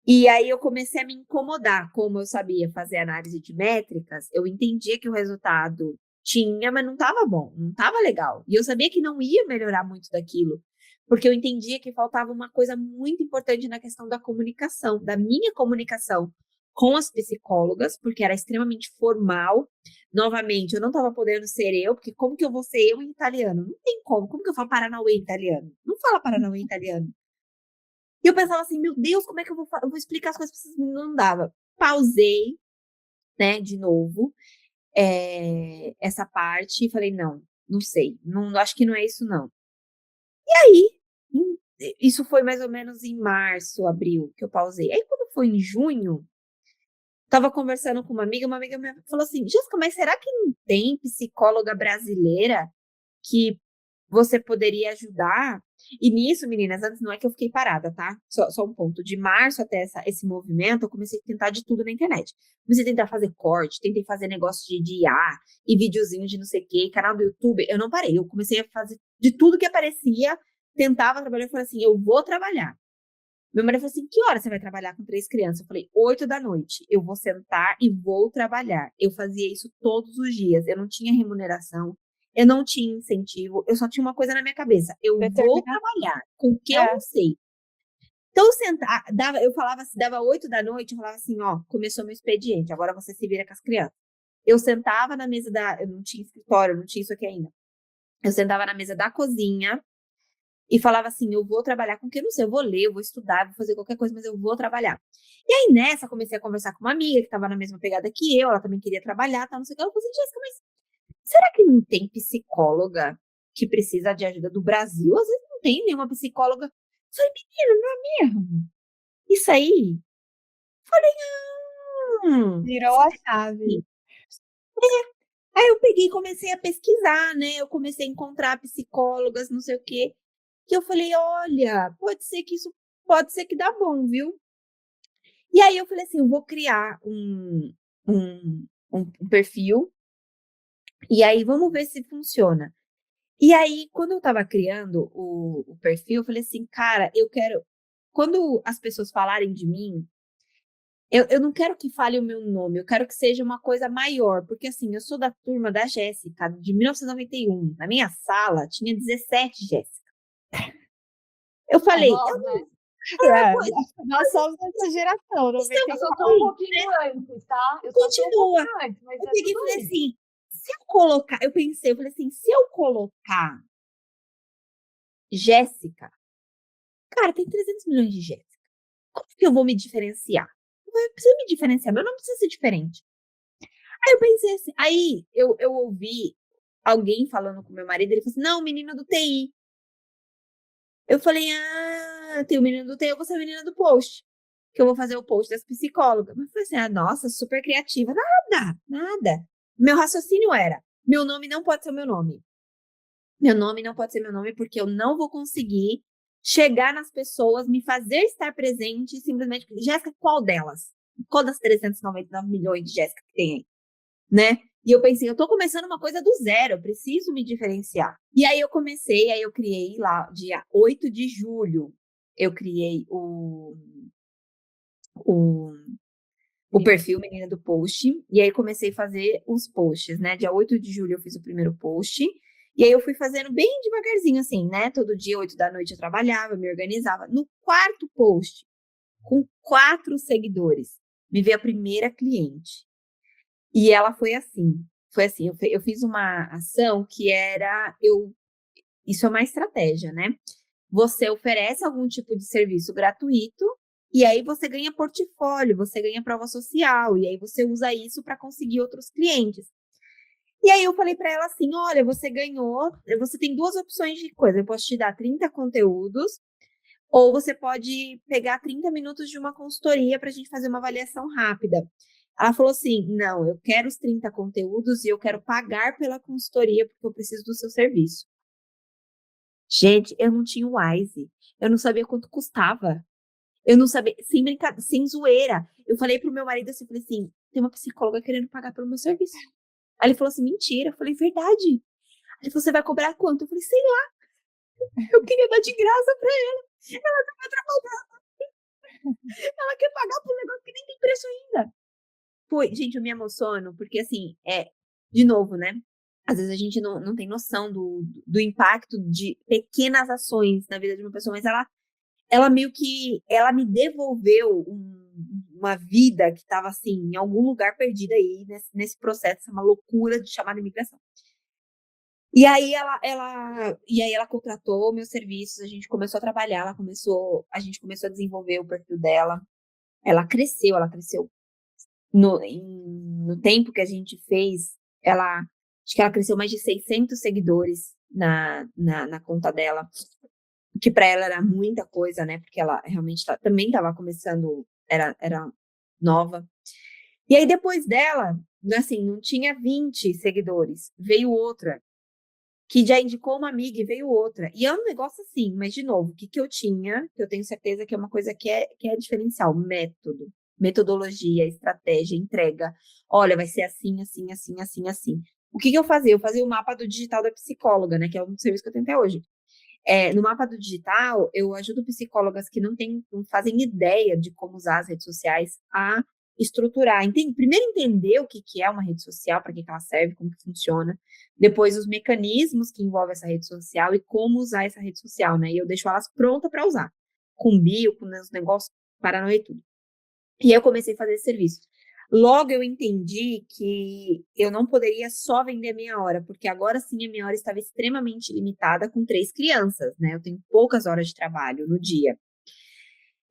E aí eu comecei a me incomodar. Como eu sabia fazer análise de métricas, eu entendia que o resultado tinha, mas não estava bom, não estava legal. E eu sabia que não ia melhorar muito daquilo, porque eu entendia que faltava uma coisa muito importante na questão da comunicação, da minha comunicação com as psicólogas, porque era extremamente formal. Novamente, eu não estava podendo ser eu, porque como que eu vou ser eu em italiano? Não tem como. Como que eu falo Paranauê em italiano? Não fala Paranauê em italiano. E eu pensava assim, meu Deus, como é que eu vou explicar as coisas para essas meninas? Não dava. Pausei, né, de novo, essa parte e falei, não sei, não, acho que não é isso não. E aí, isso foi mais ou menos em março, abril, que eu pausei. Aí quando foi em junho, tava conversando com uma amiga minha falou assim, Jéssica, mas será que não tem psicóloga brasileira que você poderia ajudar? E nisso, meninas, antes não é que eu fiquei parada, tá? Só um ponto. De março até esse movimento, eu comecei a tentar de tudo na internet. Comecei a tentar fazer corte, tentei fazer negócio de IA e videozinho de não sei o quê, canal do YouTube. Eu não parei, eu comecei a fazer de tudo que aparecia, tentava trabalhar e falei assim, eu vou trabalhar. Meu marido falou assim, que hora você vai trabalhar com 3 crianças? Eu falei, 8 da noite. Eu vou sentar e vou trabalhar. Eu fazia isso todos os dias. Eu não tinha remuneração, eu não tinha incentivo, eu só tinha uma coisa na minha cabeça. Eu vou Determinação. trabalhar com o que eu não sei. Então, eu falava assim, dava 8 da noite, eu falava assim, ó, começou meu expediente, agora você se vira com as crianças. Eu sentava na mesa eu não tinha escritório, não tinha isso aqui ainda. Eu sentava na mesa da cozinha e falava assim, eu vou trabalhar com o que eu não sei, eu vou ler, eu vou estudar, vou fazer qualquer coisa, mas eu vou trabalhar. E aí, nessa, comecei a conversar com uma amiga que estava na mesma pegada que eu, ela também queria trabalhar, tal, não sei o que. Ela falou assim, Jéssica, mas será que não tem psicóloga que precisa de ajuda do Brasil? Às vezes não tem nenhuma psicóloga. Eu falei, menina, não é mesmo? Isso aí? Falei, Virou a chave. Aí eu peguei e comecei a pesquisar, né? Eu comecei a encontrar psicólogas, não sei o quê. Que eu falei, olha, pode ser que dá bom, viu? E aí eu falei assim, eu vou criar um perfil, e aí vamos ver se funciona. E aí, quando eu tava criando o perfil, eu falei assim, cara, eu quero. Quando as pessoas falarem de mim, eu não quero que fale o meu nome, eu quero que seja uma coisa maior, porque assim, eu sou da turma da Jéssica, de 1991. Na minha sala tinha 17 Jéssica. Eu falei, Nós, né? Nós somos dessa geração, Eu 94. só tô um pouquinho antes, tá? Eu só tô um continua. pouquinho antes, mas Eu é peguei e tudo falei isso. assim, eu falei assim, se eu colocar Jéssica, cara, tem 300 milhões de Jéssica. Como que eu vou me diferenciar? Eu preciso me diferenciar, meu nome precisa ser diferente. Aí eu pensei assim, aí eu ouvi alguém falando com meu marido, ele falou assim, não, menina do TI. Eu falei, tem o menino do TI, eu vou ser a menina do post. Que eu vou fazer o post das psicólogas. Mas eu falei assim, nossa, super criativa. Nada. Meu raciocínio era, meu nome não pode ser o meu nome. Meu nome não pode ser meu nome porque eu não vou conseguir chegar nas pessoas, me fazer estar presente simplesmente. Jéssica, qual delas? Qual das 399 milhões de Jéssica que tem aí? Né? E eu pensei, eu tô começando uma coisa do zero, eu preciso me diferenciar. E aí eu criei lá, dia 8 de julho, eu criei o, o perfil Menina do Post, e aí comecei a fazer os posts, né? Dia 8 de julho eu fiz o primeiro post, e aí eu fui fazendo bem devagarzinho, assim, né? Todo dia, 8 da noite eu trabalhava, me organizava. No quarto post, com 4 seguidores, me veio a primeira cliente. E ela foi assim, eu fiz uma ação que era, isso é uma estratégia, né? Você oferece algum tipo de serviço gratuito e aí você ganha portfólio, você ganha prova social e aí você usa isso para conseguir outros clientes. E aí eu falei para ela assim, olha, você ganhou, você tem 2 opções de coisa, eu posso te dar 30 conteúdos ou você pode pegar 30 minutos de uma consultoria para a gente fazer uma avaliação rápida. Ela falou assim, não, eu quero os 30 conteúdos e eu quero pagar pela consultoria porque eu preciso do seu serviço. Gente, eu não tinha o Wise, eu não sabia quanto custava. Eu não sabia, sem brincadeira, sem zoeira. Eu falei pro meu marido assim, falei assim, tem uma psicóloga querendo pagar pelo meu serviço. Aí ele falou assim, mentira. Eu falei, verdade. Ele falou, você vai cobrar quanto? Eu falei, sei lá, eu queria dar de graça pra ela. Ela tá me atrapalhando. Ela quer pagar por um negócio que nem tem preço ainda. Foi, gente, eu me emociono, porque assim, de novo, né? Às vezes a gente não tem noção do impacto de pequenas ações na vida de uma pessoa, mas ela meio que, ela me devolveu uma vida que estava assim, em algum lugar perdida aí, nesse processo, uma loucura de chamada imigração. E aí ela contratou meus serviços, a gente começou a trabalhar, a gente começou a desenvolver o perfil dela. Ela cresceu no tempo que a gente fez, acho que ela cresceu mais de 600 seguidores na conta dela, que para ela era muita coisa, né? Porque ela realmente também estava começando, era nova. E aí depois dela, assim, não tinha 20 seguidores, veio outra, que já indicou uma amiga e veio outra. E é um negócio assim, mas de novo, o que eu tinha, que eu tenho certeza que é uma coisa que é diferencial, método. Metodologia, estratégia, entrega. Olha, vai ser assim, assim, assim, assim, assim. O que eu fazia? Eu fazia o mapa do digital da psicóloga, né? Que é um serviço que eu tenho até hoje. No mapa do digital, eu ajudo psicólogas que não fazem ideia de como usar as redes sociais a estruturar. Primeiro entender o que é uma rede social, para que ela serve, como que funciona. Depois os mecanismos que envolvem essa rede social e como usar essa rede social, né? E eu deixo elas prontas para usar. Com bio, com os negócios, Paranauê e tudo. E aí eu comecei a fazer esse serviço. Logo eu entendi que eu não poderia só vender meia hora, porque agora sim a minha hora estava extremamente limitada com 3 crianças, né? Eu tenho poucas horas de trabalho no dia.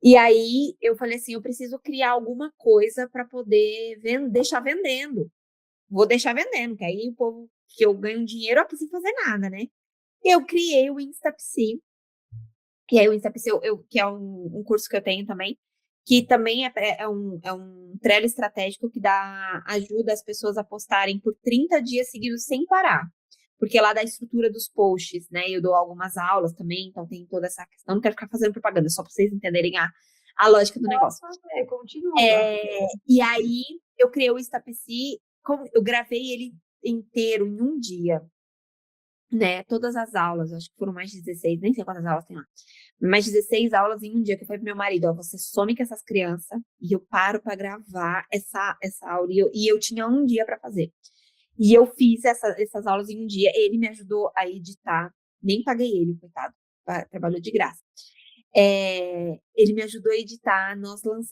E aí eu falei assim, eu preciso criar alguma coisa para poder deixar vendendo. Vou deixar vendendo, que aí o povo que eu ganho dinheiro aqui sem fazer nada, né? Eu criei o InstaPsi, que aí o InstaPsi, que é um curso que eu tenho também, que também é um trello estratégico que ajuda as pessoas a postarem por 30 dias seguidos sem parar. Porque lá da estrutura dos posts, né? Eu dou algumas aulas também, então tem toda essa questão. Não quero ficar fazendo propaganda, só para vocês entenderem a lógica do negócio. Continua. E aí eu criei o InstaPsi, eu gravei ele inteiro em um dia, né? Todas as aulas, acho que foram mais de 16, nem sei quantas aulas tem lá. Mais de 16 aulas em um dia, que eu falei pro meu marido, ó, você some com essas crianças e eu paro para gravar essa aula. E eu tinha um dia para fazer. E eu fiz essas aulas em um dia. Ele me ajudou a editar. Nem paguei ele, coitado. Trabalhou de graça. Ele me ajudou a editar.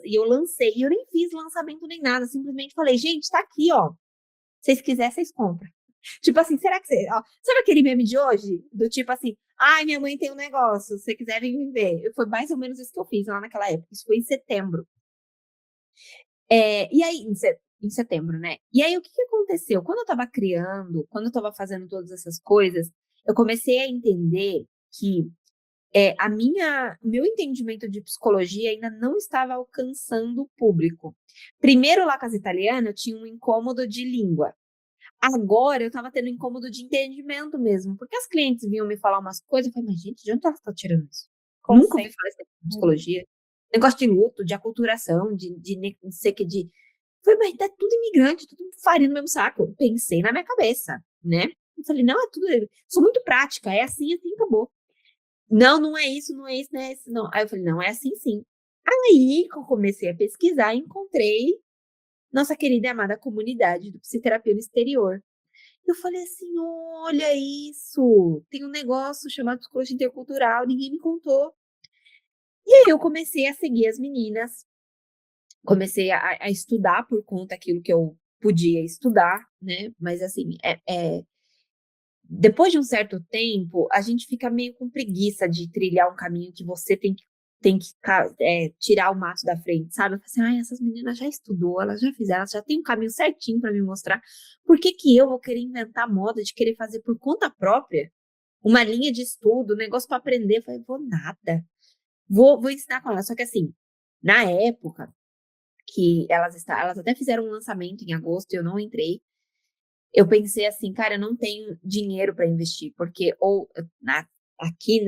E eu lancei. E eu nem fiz lançamento nem nada. Simplesmente falei, gente, tá aqui, ó. Se vocês quiserem, vocês compram. Tipo assim, será que você... Ó, sabe aquele meme de hoje? Do tipo assim, ai, minha mãe tem um negócio. Se você quiser, vem me ver. Foi mais ou menos isso que eu fiz lá naquela época. Isso foi em setembro. E aí, em setembro, né? E aí, o que aconteceu? Quando eu tava criando, quando eu tava fazendo todas essas coisas, eu comecei a entender que meu entendimento de psicologia ainda não estava alcançando o público. Primeiro, lá com as italianas, eu tinha um incômodo de língua. Agora, eu tava tendo um incômodo de entendimento mesmo, porque as clientes vinham me falar umas coisas, eu falei, mas gente, de onde ela tá tirando isso? Nunca ouvi falar de psicologia. Negócio de luto, de aculturação, de não sei o que, Falei, mas tá tudo imigrante, tudo farinha no mesmo saco. Eu pensei na minha cabeça, né? Eu falei, não, é tudo. Sou muito prática, é assim, acabou. Não, não é isso, não é isso, não é isso, não. Aí eu falei, não, é assim sim. Aí que eu comecei a pesquisar e encontrei nossa querida e amada comunidade do Psicoterapia no Exterior. Eu falei assim, olha isso, tem um negócio chamado psicologia intercultural, ninguém me contou. E aí eu comecei a seguir as meninas, comecei a estudar por conta daquilo que eu podia estudar, né? Mas assim, depois de um certo tempo, a gente fica meio com preguiça de trilhar um caminho que você tem que tirar o mato da frente, sabe? Eu falei assim, essas meninas já estudou, elas já fizeram, elas já têm um caminho certinho para me mostrar. Por que eu vou querer inventar moda, de querer fazer por conta própria uma linha de estudo, um negócio para aprender? Eu falei, vou nada. Vou ensinar com elas. Só que assim, na época que elas até fizeram um lançamento em agosto e eu não entrei, eu pensei assim, cara, eu não tenho dinheiro para investir, porque aqui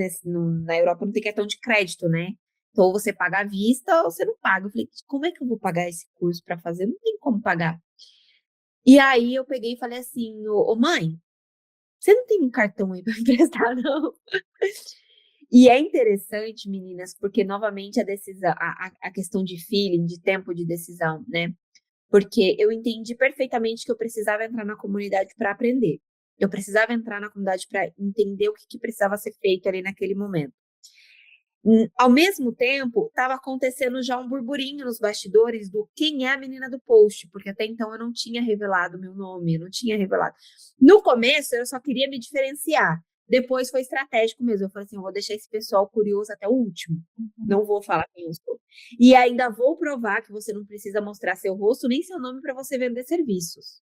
na Europa não tem cartão de crédito, né? Então, ou você paga à vista ou você não paga. Eu falei, como é que eu vou pagar esse curso para fazer? Não tem como pagar. E aí eu peguei e falei assim, ô mãe, você não tem um cartão aí para emprestar, não? E é interessante, meninas, porque novamente a decisão, a questão de feeling, de tempo de decisão, né? Porque eu entendi perfeitamente que eu precisava entrar na comunidade para aprender. Eu precisava entrar na comunidade para entender o que precisava ser feito ali naquele momento. Ao mesmo tempo, estava acontecendo já um burburinho nos bastidores do quem é a menina do post, porque até então eu não tinha revelado meu nome, eu não tinha revelado. No começo, eu só queria me diferenciar. Depois foi estratégico mesmo. Eu falei assim, eu vou deixar esse pessoal curioso até o último. Não vou falar quem eu sou. E ainda vou provar que você não precisa mostrar seu rosto nem seu nome para você vender serviços.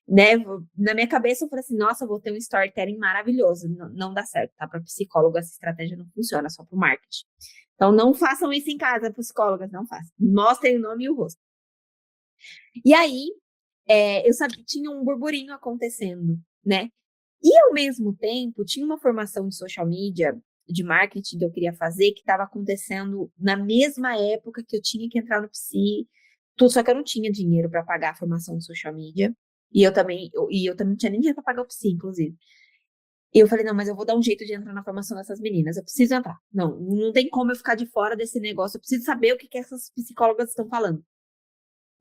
Né? Na minha cabeça eu falei assim, nossa, vou ter um storytelling maravilhoso. Não dá certo, tá? Para psicólogo essa estratégia não funciona, só para o marketing. Então não façam isso em casa, psicólogas, não façam. Mostrem o nome e o rosto. E aí, eu sabia que tinha um burburinho acontecendo, né? E ao mesmo tempo, tinha uma formação de social media, de marketing que eu queria fazer, que estava acontecendo na mesma época que eu tinha que entrar no Psi, só que eu não tinha dinheiro para pagar a formação de social media. E eu também não tinha nem dinheiro para pagar o Psi, inclusive. E eu falei, não, mas eu vou dar um jeito de entrar na formação dessas meninas. Eu preciso entrar. Não tem como eu ficar de fora desse negócio. Eu preciso saber o que essas psicólogas estão falando.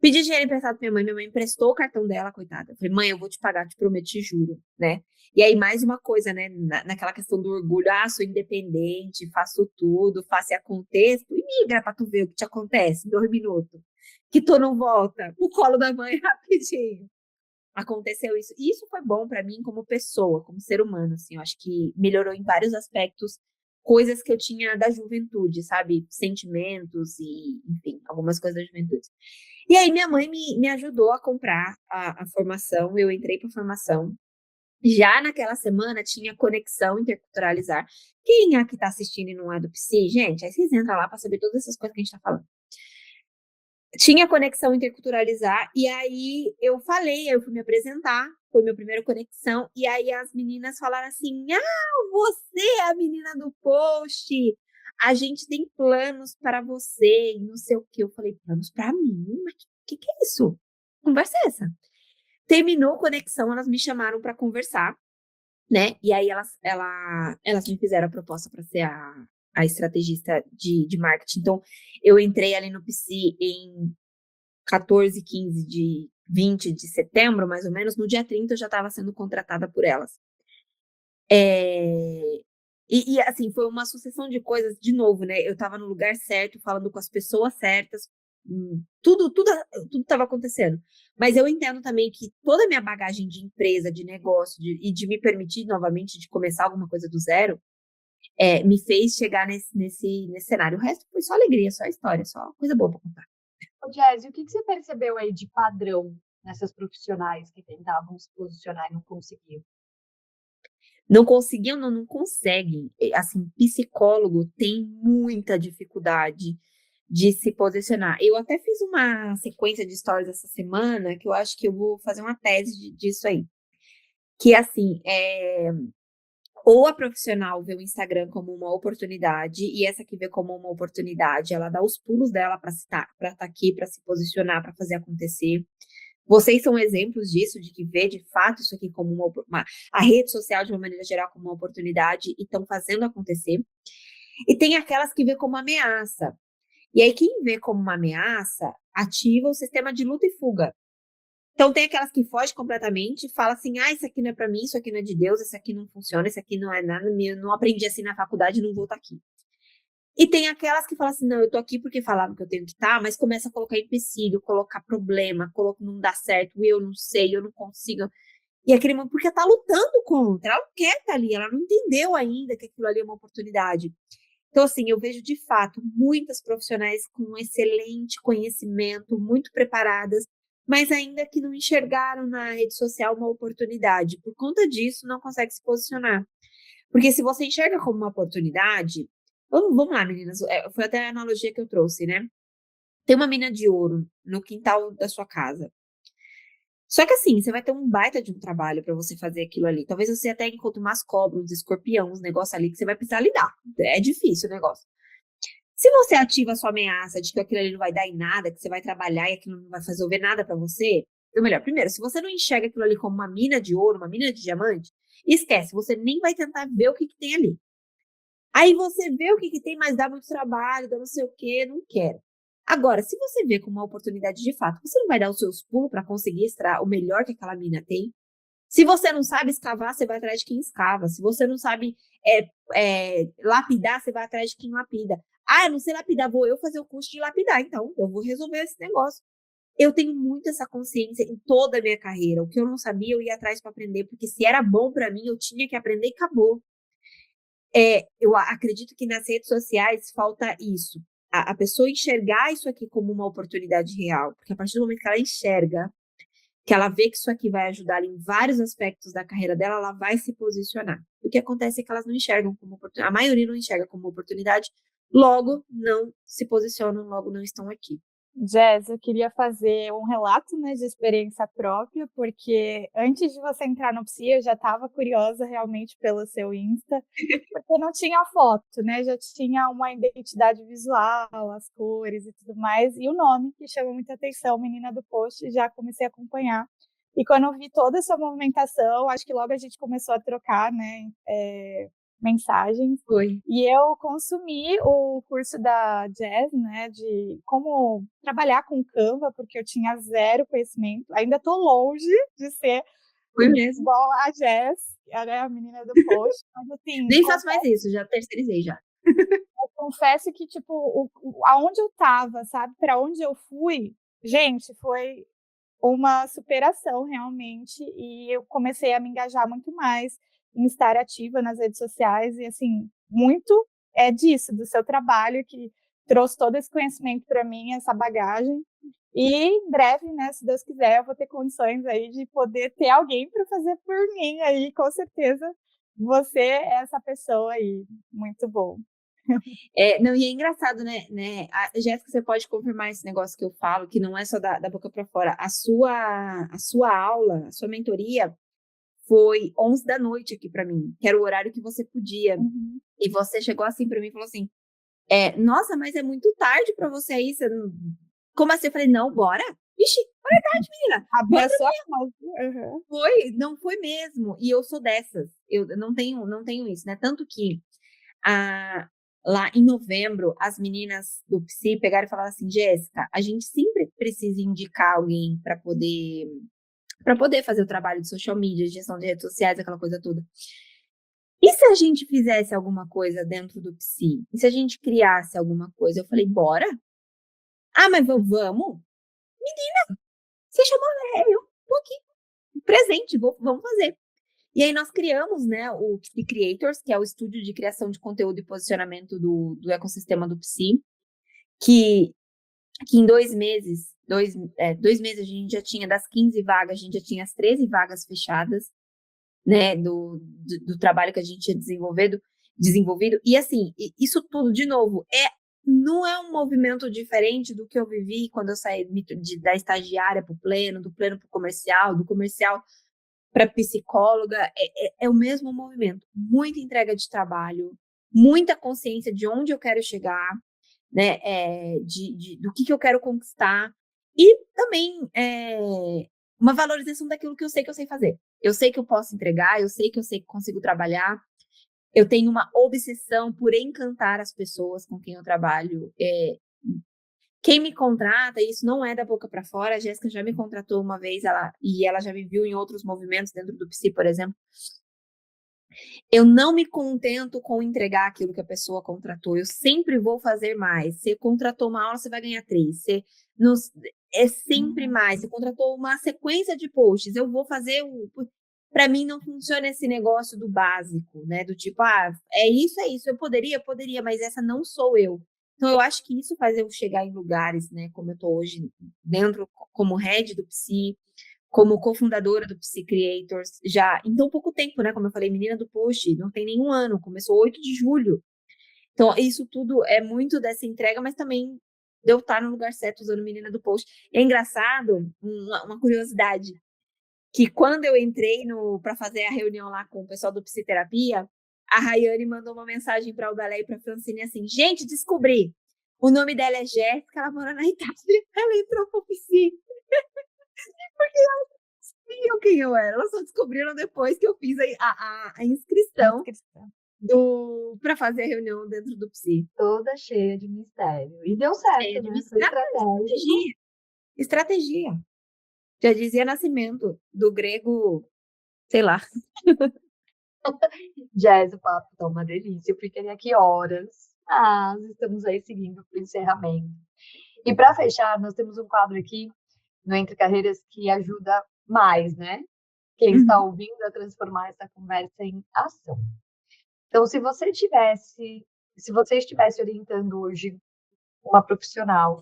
Pedi dinheiro emprestado pra minha mãe emprestou o cartão dela, coitada. Eu falei, mãe, eu vou te pagar, te prometi, juro, né? E aí, mais uma coisa, né, naquela questão do orgulho, sou independente, faço tudo, faço e aconteça, e migra pra tu ver o que te acontece em 2 minutos. Que tu não volta pro colo da mãe rapidinho. Aconteceu isso. E isso foi bom pra mim como pessoa, como ser humano, assim, eu acho que melhorou em vários aspectos, coisas que eu tinha da juventude, sabe? Sentimentos e, enfim, algumas coisas da juventude. E aí minha mãe me ajudou a comprar a formação, eu entrei para a formação. Já naquela semana tinha Conexão Interculturalizar. Quem aqui está assistindo e não é do PSI, gente, aí vocês entram lá para saber todas essas coisas que a gente está falando. Tinha Conexão Interculturalizar, e aí eu falei, eu fui me apresentar, foi meu primeiro Conexão, e aí as meninas falaram assim, você é a menina do post, a gente tem planos para você, e não sei o que. Eu falei, planos para mim? Mas que é isso? Conversa é essa? Terminou Conexão, elas me chamaram para conversar, né? E aí elas me fizeram a proposta para ser a estrategista de marketing. Então, eu entrei ali no PSI em 14, 15 de 20 de setembro, mais ou menos. No dia 30 eu já estava sendo contratada por elas. E assim, foi uma sucessão de coisas, de novo, né? Eu estava no lugar certo, falando com as pessoas certas, tudo estava acontecendo. Mas eu entendo também que toda a minha bagagem de empresa, de negócio, e de me permitir novamente de começar alguma coisa do zero, me fez chegar nesse cenário. O resto foi só alegria, só história, só coisa boa para contar. Ô, Jazzy, o que você percebeu aí de padrão nessas profissionais que tentavam se posicionar e não conseguiam? Não conseguiam, não conseguem. Assim, psicólogo tem muita dificuldade de se posicionar. Eu até fiz uma sequência de stories essa semana, que eu acho que eu vou fazer uma tese disso aí. Que, assim, ou a profissional vê o Instagram como uma oportunidade, e essa que vê como uma oportunidade, ela dá os pulos dela para estar aqui, para se posicionar, para fazer acontecer. Vocês são exemplos disso, de que vê de fato isso aqui como a rede social, de uma maneira geral, como uma oportunidade e estão fazendo acontecer. E tem aquelas que vê como ameaça. E aí, quem vê como uma ameaça, ativa o sistema de luta e fuga. Então, tem aquelas que fogem completamente, fala assim, isso aqui não é para mim, isso aqui não é de Deus, isso aqui não funciona, isso aqui não é nada, eu não aprendi assim na faculdade, não vou estar aqui. E tem aquelas que falam assim, não, eu tô aqui porque falaram que eu tenho que estar, mas começa a colocar empecilho, colocar problema, não dá certo, eu não sei, eu não consigo. E aquele momento, porque tá lutando contra, ela não quer estar ali, ela não entendeu ainda que aquilo ali é uma oportunidade. Então, assim, eu vejo de fato muitas profissionais com excelente conhecimento, muito preparadas, mas ainda que não enxergaram na rede social uma oportunidade. Por conta disso, não consegue se posicionar. Porque se você enxerga como uma oportunidade, vamos lá, meninas, foi até a analogia que eu trouxe, né? Tem uma mina de ouro no quintal da sua casa. Só que assim, você vai ter um baita de um trabalho para você fazer aquilo ali. Talvez você até encontre umas cobras, uns escorpiões, uns negócios ali que você vai precisar lidar. É difícil o negócio. Se você ativa a sua ameaça de que aquilo ali não vai dar em nada, que você vai trabalhar e aquilo não vai resolver nada para você, ou melhor, primeiro, se você não enxerga aquilo ali como uma mina de ouro, uma mina de diamante, esquece, você nem vai tentar ver o que tem ali. Aí você vê o que tem, mas dá muito trabalho, dá não sei o quê, não quero. Agora, se você vê como uma oportunidade de fato, você não vai dar os seus pulos para conseguir extrair o melhor que aquela mina tem? Se você não sabe escavar, você vai atrás de quem escava. Se você não sabe lapidar, você vai atrás de quem lapida. Eu não sei lapidar, vou eu fazer o curso de lapidar, então eu vou resolver esse negócio. Eu tenho muito essa consciência em toda a minha carreira. O que eu não sabia, eu ia atrás para aprender, porque se era bom para mim, eu tinha que aprender e acabou. Eu acredito que nas redes sociais falta isso. A pessoa enxergar isso aqui como uma oportunidade real. Porque a partir do momento que ela enxerga, que ela vê que isso aqui vai ajudar em vários aspectos da carreira dela, ela vai se posicionar. O que acontece é que elas não enxergam como oportunidade. A maioria não enxerga como oportunidade, logo não se posicionam, logo não estão aqui. Jazz, eu queria fazer um relato, né, de experiência própria, porque antes de você entrar no PSI, eu já estava curiosa realmente pelo seu Insta, porque não tinha foto, né, já tinha uma identidade visual, as cores e tudo mais, e o nome que chama muita atenção, Menina do Post, já comecei a acompanhar E quando eu vi toda essa movimentação, acho que logo a gente começou a trocar, né, mensagens. Foi. E eu consumi o curso da Jazz, né, de como trabalhar com Canva, porque eu tinha zero conhecimento. Ainda estou longe de ser Foi mesmo. igual a Jazz, a menina do post. Mas, assim, Nem faço mais isso, já terceirizei já. eu confesso que, tipo, aonde eu estava, sabe, para onde eu fui, gente, foi uma superação realmente, e eu comecei a me engajar muito mais em estar ativa nas redes sociais, e assim, muito é disso, do seu trabalho, que trouxe todo esse conhecimento para mim, essa bagagem, e em breve, né, se Deus quiser, eu vou ter condições aí de poder ter alguém para fazer por mim aí, com certeza você é essa pessoa aí, muito bom. Não, e é engraçado, né? Jéssica, você pode confirmar esse negócio que eu falo, que não é só da boca para fora. A sua aula, a sua mentoria foi 11 da noite aqui para mim, que era o horário que você podia. Uhum. E você chegou assim para mim e falou assim: nossa, mas é muito tarde para você aí. Como assim? Eu falei: não, bora. Ixi, bora tarde, menina. Abraçou a causa. Uhum. Não foi mesmo. E eu sou dessas. Eu não tenho isso, né? Tanto que lá em novembro, as meninas do Psi pegaram e falaram assim: Jéssica, a gente sempre precisa indicar alguém para poder fazer o trabalho de social media, gestão de redes sociais, aquela coisa toda. E se a gente fizesse alguma coisa dentro do Psi? E se a gente criasse alguma coisa? Eu falei: bora? Ah, mas vamos? Menina, você chamou, eu tô aqui, presente, vamos fazer. E aí nós criamos, né, o Psi Creators, que é o estúdio de criação de conteúdo e posicionamento do ecossistema do Psi, que em 2 meses, 2 meses a gente já tinha, das 15 vagas, a gente já tinha as 13 vagas fechadas, né, do trabalho que a gente tinha desenvolvido. E assim, isso tudo, de novo, não é um movimento diferente do que eu vivi quando eu saí da estagiária para o pleno, do pleno para o comercial, do comercial para psicóloga. É o mesmo movimento. Muita entrega de trabalho, muita consciência de onde eu quero chegar, né, do que eu quero conquistar, e também uma valorização daquilo que eu sei fazer. Eu sei que eu posso entregar, eu sei que consigo trabalhar. Eu tenho uma obsessão por encantar as pessoas com quem eu trabalho. Quem me contrata, isso não é da boca para fora. A Jéssica já me contratou uma vez, ela já me viu em outros movimentos dentro do Psi, por exemplo. Eu não me contento com entregar aquilo que a pessoa contratou. Eu sempre vou fazer mais. Você contratou uma aula, você vai ganhar 3. É sempre mais. Você contratou uma sequência de posts, eu vou fazer Para mim não funciona esse negócio do básico, né? Do tipo, é isso. Eu poderia, mas essa não sou eu. Então, eu acho que isso faz eu chegar em lugares, né? Como eu estou hoje dentro, como head do Psi, como cofundadora do Psi Creators, já em tão pouco tempo, né? Como eu falei, menina do post, não tem nenhum ano, começou 8 de julho. Então, isso tudo é muito dessa entrega, mas também de eu estar no lugar certo usando menina do post. É engraçado, uma curiosidade, que quando eu entrei para fazer a reunião lá com o pessoal do Psiterapia, a Rayane mandou uma mensagem para a Udalé e para a Francine assim: gente, descobri, o nome dela é Jéssica, ela mora na Itália, ela entrou pro Psi. Porque elas sabiam quem eu era, elas só descobriram depois que eu fiz a inscrição para fazer a reunião dentro do Psi. Toda cheia de mistério. E deu certo, né? Foi Estratégia. Já dizia Nascimento, do grego, sei lá. Jazz, o papo tá uma delícia. Eu ficaria aqui horas. Mas estamos aí seguindo para o encerramento. E para fechar, nós temos um quadro aqui no Entre Carreiras que ajuda mais, né? Quem está ouvindo a transformar essa conversa em ação. Então, se você estivesse orientando hoje uma profissional,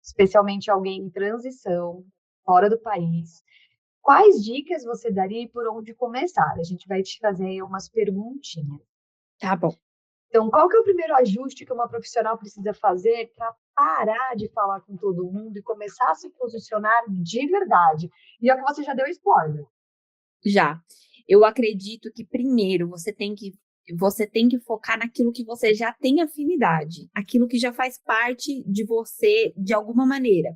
especialmente alguém em transição, fora do país, quais dicas você daria e por onde começar? A gente vai te fazer aí umas perguntinhas. Tá bom. Então, qual que é o primeiro ajuste que uma profissional precisa fazer para parar de falar com todo mundo e começar a se posicionar de verdade? E é que você já deu spoiler. Já. Eu acredito que primeiro você tem que focar naquilo que você já tem afinidade, aquilo que já faz parte de você de alguma maneira.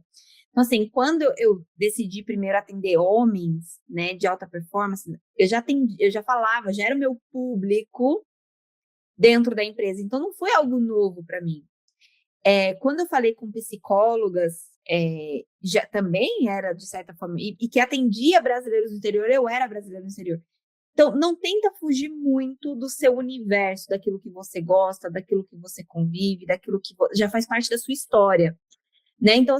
Então, assim, quando eu decidi primeiro atender homens, né, de alta performance, eu já falava, já era o meu público dentro da empresa. Então, não foi algo novo para mim. Quando eu falei com psicólogas, já também era, de certa forma, e que atendia brasileiros do interior, eu era brasileiro no exterior. Então, não tenta fugir muito do seu universo, daquilo que você gosta, daquilo que você convive, daquilo que já faz parte da sua história, né? Então,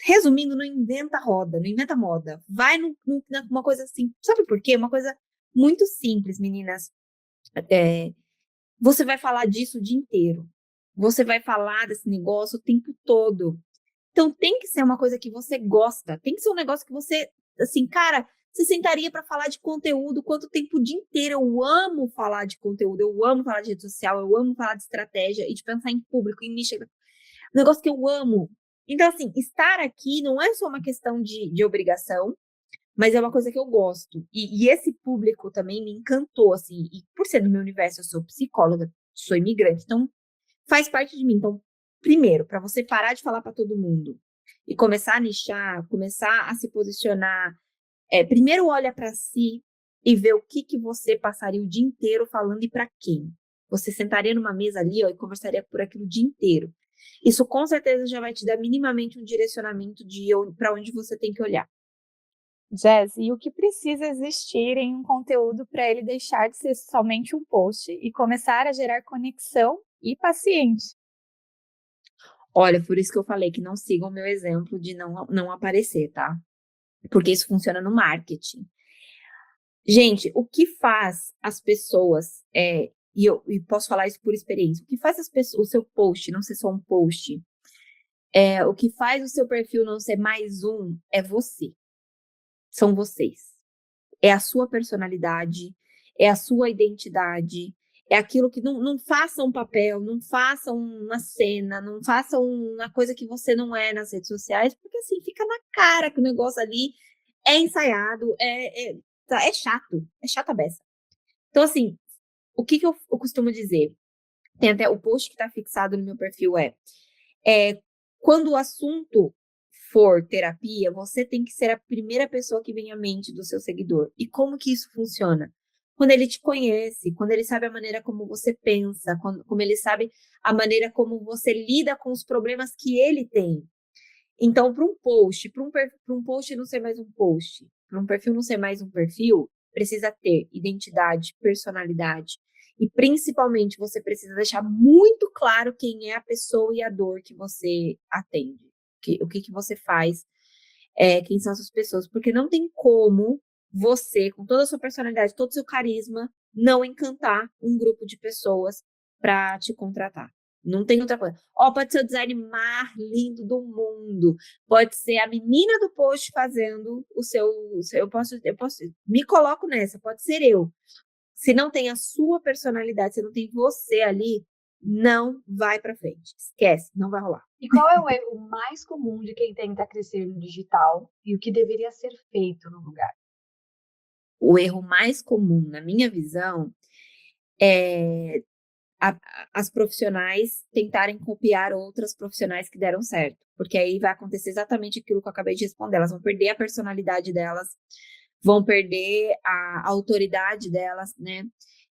resumindo, não inventa roda, não inventa moda. Vai numa coisa assim, sabe por quê? Uma coisa muito simples, meninas. Você vai falar disso o dia inteiro. Você vai falar desse negócio o tempo todo. Então, tem que ser uma coisa que você gosta. Tem que ser um negócio que você, assim, cara, você sentaria para falar de conteúdo quanto tempo o dia inteiro. Eu amo falar de conteúdo, eu amo falar de rede social, eu amo falar de estratégia e de pensar em público, em nicho. Um negócio que eu amo. Então, assim, estar aqui não é só uma questão de obrigação, mas é uma coisa que eu gosto. E esse público também me encantou, assim. E por ser do meu universo, eu sou psicóloga, sou imigrante, então faz parte de mim. Então, primeiro, para você parar de falar para todo mundo e começar a nichar, começar a se posicionar, primeiro olha para si e vê o que você passaria o dia inteiro falando e para quem. Você sentaria numa mesa ali, ó, e conversaria por aquilo o dia inteiro. Isso com certeza já vai te dar minimamente um direcionamento de para onde você tem que olhar. Jazz, e o que precisa existir em um conteúdo para ele deixar de ser somente um post e começar a gerar conexão e paciente? Olha, por isso que eu falei que não sigam o meu exemplo de não aparecer, tá? Porque isso funciona no marketing. Gente, o que faz as pessoas, e posso falar isso por experiência, o que faz o seu post não ser só um post, o que faz o seu perfil não ser mais um, é você. São vocês. É a sua personalidade, é a sua identidade, é aquilo que não faça um papel, não faça uma cena, não faça uma coisa que você não é nas redes sociais, porque assim, fica na cara que o negócio ali é ensaiado, é chato a beça. Então, assim, o que eu costumo dizer? Tem até o post que está fixado no meu perfil quando o assunto for terapia, você tem que ser a primeira pessoa que vem à mente do seu seguidor. E como que isso funciona? Quando ele te conhece, quando ele sabe a maneira como você pensa, como ele sabe a maneira como você lida com os problemas que ele tem. Então, para um post, para um post não ser mais um post, para um perfil não ser mais um perfil, precisa ter identidade, personalidade. E, principalmente, você precisa deixar muito claro quem é a pessoa e a dor que você atende. O que você faz, quem são essas pessoas. Porque não tem como você, com toda a sua personalidade, todo o seu carisma, não encantar um grupo de pessoas para te contratar. Não tem outra coisa. Pode ser o design mais lindo do mundo. Pode ser a menina do post fazendo eu posso, me coloco nessa, pode ser eu. Se não tem a sua personalidade, se não tem você ali, não vai para frente. Esquece, não vai rolar. E qual é o erro mais comum de quem tenta crescer no digital e o que deveria ser feito no lugar? O erro mais comum, na minha visão, é as profissionais tentarem copiar outras profissionais que deram certo. Porque aí vai acontecer exatamente aquilo que eu acabei de responder. Elas vão perder a personalidade delas, vão perder a autoridade delas, né?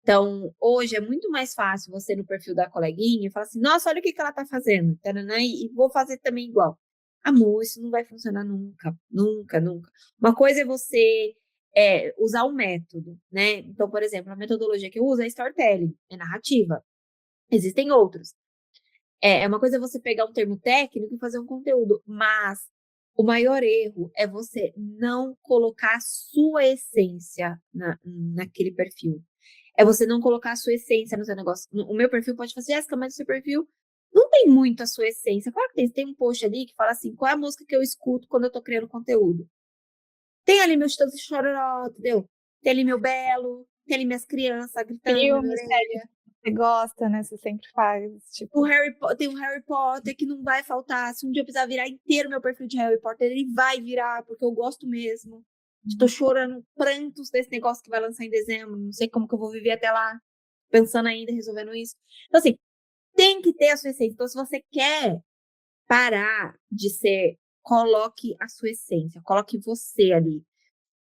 Então, hoje é muito mais fácil você no perfil da coleguinha falar assim, nossa, olha o que ela tá fazendo, taranã, e vou fazer também igual. Amor, isso não vai funcionar nunca, nunca, nunca. Uma coisa é você usar um método, né? Então, por exemplo, a metodologia que eu uso é storytelling, é narrativa. Existem outros. Uma coisa é você pegar um termo técnico e fazer um conteúdo, mas o maior erro é você não colocar a sua essência naquele perfil. É você não colocar a sua essência no seu negócio. O meu perfil pode fazer, Jéssica, mas o seu perfil não tem muito a sua essência. Claro que tem. Tem um post ali que fala assim, qual é a música que eu escuto quando eu tô criando conteúdo? Tem ali meu Chitãozinho Chororó, entendeu? Tem ali meu Belo, tem ali minhas crianças gritando na minha orelha. Você gosta, né? Você sempre faz. Tipo, Tem o Harry Potter que não vai faltar. Se um dia eu precisar virar inteiro meu perfil de Harry Potter, ele vai virar, porque eu gosto mesmo. Estou chorando prantos desse negócio que vai lançar em dezembro. Não sei como que eu vou viver até lá, pensando ainda, resolvendo isso. Então, assim, tem que ter a sua essência. Então, se você quer parar de ser coloque a sua essência, coloque você ali.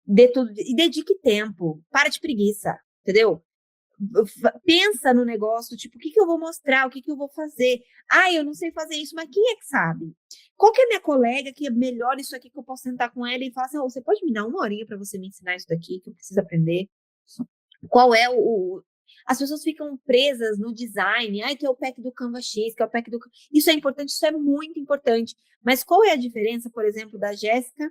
Dê tudo e dedique tempo. Para de preguiça, entendeu? Pensa no negócio, tipo, o que eu vou mostrar, o que eu vou fazer? Ah, eu não sei fazer isso, mas quem é que sabe? Qual que é a minha colega que é melhor isso aqui que eu posso sentar com ela e falar assim, você pode me dar uma horinha para você me ensinar isso daqui que eu preciso aprender? Qual é As pessoas ficam presas no design, que é o pack do Canva X, que é o pack do... Isso é importante, isso é muito importante. Mas qual é a diferença, por exemplo, da Jéssica,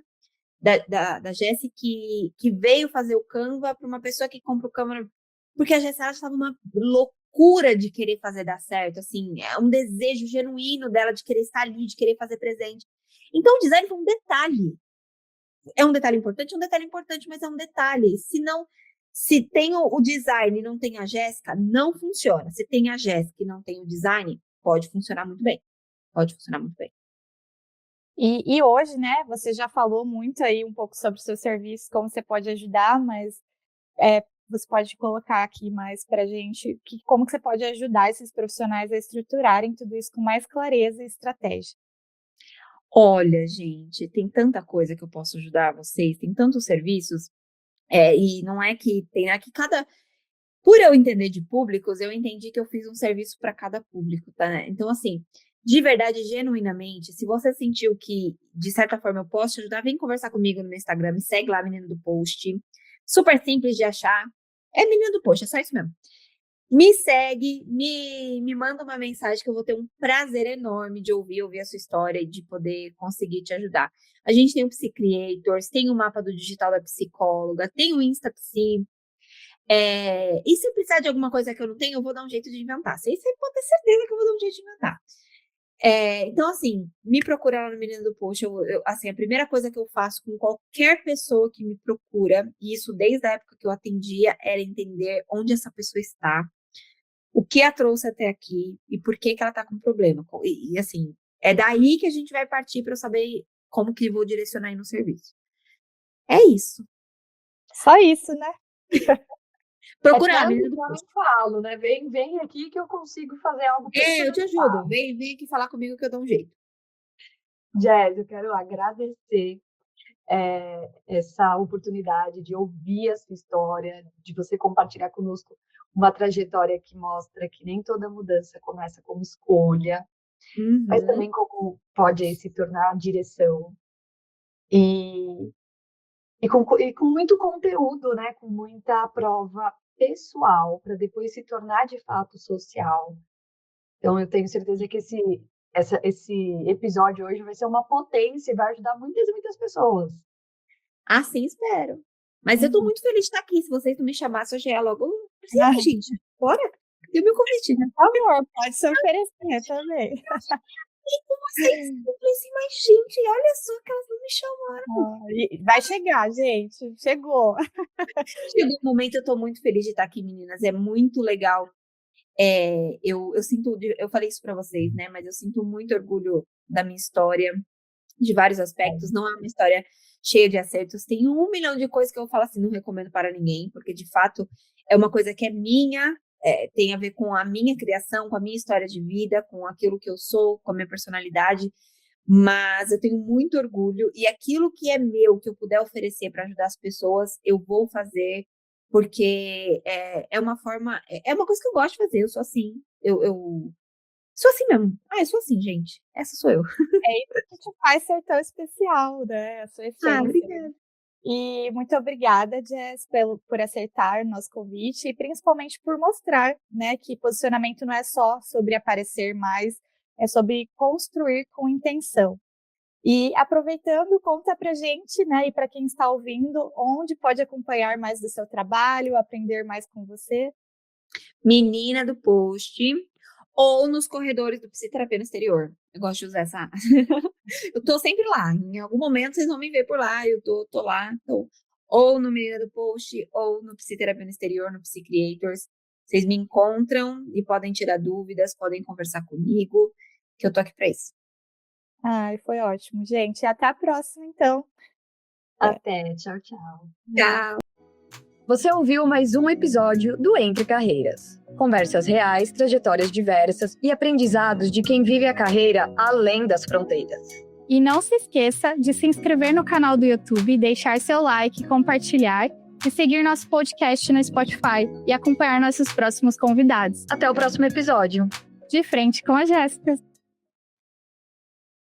da Jéssica que veio fazer o Canva para uma pessoa que compra o Canva? Porque a Jéssica estava uma loucura de querer fazer dar certo, assim, é um desejo genuíno dela de querer estar ali, de querer fazer presente. Então, o design foi um detalhe. É um detalhe importante, mas é um detalhe. Se tem o design e não tem a Jéssica, não funciona. Se tem a Jéssica e não tem o design, pode funcionar muito bem. Pode funcionar muito bem. E hoje, né, você já falou muito aí um pouco sobre o seu serviço, como você pode ajudar, mas você pode colocar aqui mais pra gente como que você pode ajudar esses profissionais a estruturarem tudo isso com mais clareza e estratégia. Olha, gente, tem tanta coisa que eu posso ajudar vocês, tem tantos serviços, e não é que tem aqui por eu entender de públicos, eu entendi que eu fiz um serviço para cada público, tá? Então, assim, de verdade, genuinamente, se você sentiu que, de certa forma, eu posso te ajudar, vem conversar comigo no meu Instagram, me segue lá, Menina do Post. Super simples de achar. É Menina do Post, é só isso mesmo. Me segue, me manda uma mensagem que eu vou ter um prazer enorme de ouvir a sua história e de poder conseguir te ajudar. A gente tem o Psicreators, tem o mapa do digital da psicóloga, tem o InstaPsi. E se precisar de alguma coisa que eu não tenho, eu vou dar um jeito de inventar. Você pode ter certeza que eu vou dar um jeito de inventar. Então, assim, me procura lá no Menina do Post. Assim, a primeira coisa que eu faço com qualquer pessoa que me procura, e isso desde a época que eu atendia, era entender onde essa pessoa está, o que a trouxe até aqui e por que ela está com problema. E, assim, é daí que a gente vai partir para eu saber como que vou direcionar aí no serviço. É isso. Só isso, né? Procurar. Eu não falo, né? Vem aqui que eu consigo fazer algo. Eu te ajudo. Vem aqui falar comigo que eu dou um jeito. Jess, eu quero agradecer essa oportunidade de ouvir a sua história, de você compartilhar conosco uma trajetória que mostra que nem toda mudança começa como escolha, mas também como pode se tornar direção. E com muito conteúdo, né? Com muita prova pessoal, para depois se tornar de fato social. Então, eu tenho certeza que esse episódio hoje vai ser uma potência e vai ajudar muitas e muitas pessoas. Assim espero. Mas eu tô muito feliz de estar aqui. Se vocês não me chamassem, hoje logo. Gente, bora. Deu meu convite. Por favor, pode se oferecer também. E com vocês, eu falei assim, mas gente, olha só que elas não me chamaram. Vai chegar, gente. Chegou. Chegou o momento, eu tô muito feliz de estar aqui, meninas. É muito legal. Eu sinto, eu falei isso pra vocês, né? Mas eu sinto muito orgulho da minha história, de vários aspectos. Não é uma história cheia de acertos. Tem 1 milhão de coisas que eu falo assim, não recomendo para ninguém, porque de fato é uma coisa que é minha. Tem a ver com a minha criação, com a minha história de vida, com aquilo que eu sou, com a minha personalidade, mas eu tenho muito orgulho e aquilo que é meu, que eu puder oferecer para ajudar as pessoas, eu vou fazer, porque é uma forma, é uma coisa que eu gosto de fazer, eu sou assim, eu sou assim mesmo. Eu sou assim, gente, essa sou eu. É isso que te faz ser tão especial, né? A sua essência. Obrigada. E muito obrigada, Jess, por aceitar o nosso convite e principalmente por mostrar, né, que posicionamento não é só sobre aparecer mais, é sobre construir com intenção. E aproveitando, conta pra gente, né, e para quem está ouvindo, onde pode acompanhar mais do seu trabalho, aprender mais com você. Menina do Post, ou nos corredores do Psicoterapia no Exterior. Eu gosto de usar essa. Eu tô sempre lá. Em algum momento vocês vão me ver por lá. Eu tô lá. Ou no Menina do Post, ou no Psicoterapia no Exterior, no Psicreators. Vocês me encontram e podem tirar dúvidas, podem conversar comigo, que eu tô aqui pra isso. Foi ótimo, gente. Até a próxima, então. Até. Tchau, tchau. Tchau. Você ouviu mais um episódio do Entre Carreiras. Conversas reais, trajetórias diversas e aprendizados de quem vive a carreira além das fronteiras. E não se esqueça de se inscrever no canal do YouTube, deixar seu like, compartilhar e seguir nosso podcast no Spotify e acompanhar nossos próximos convidados. Até o próximo episódio. De Frente com a Jéssica.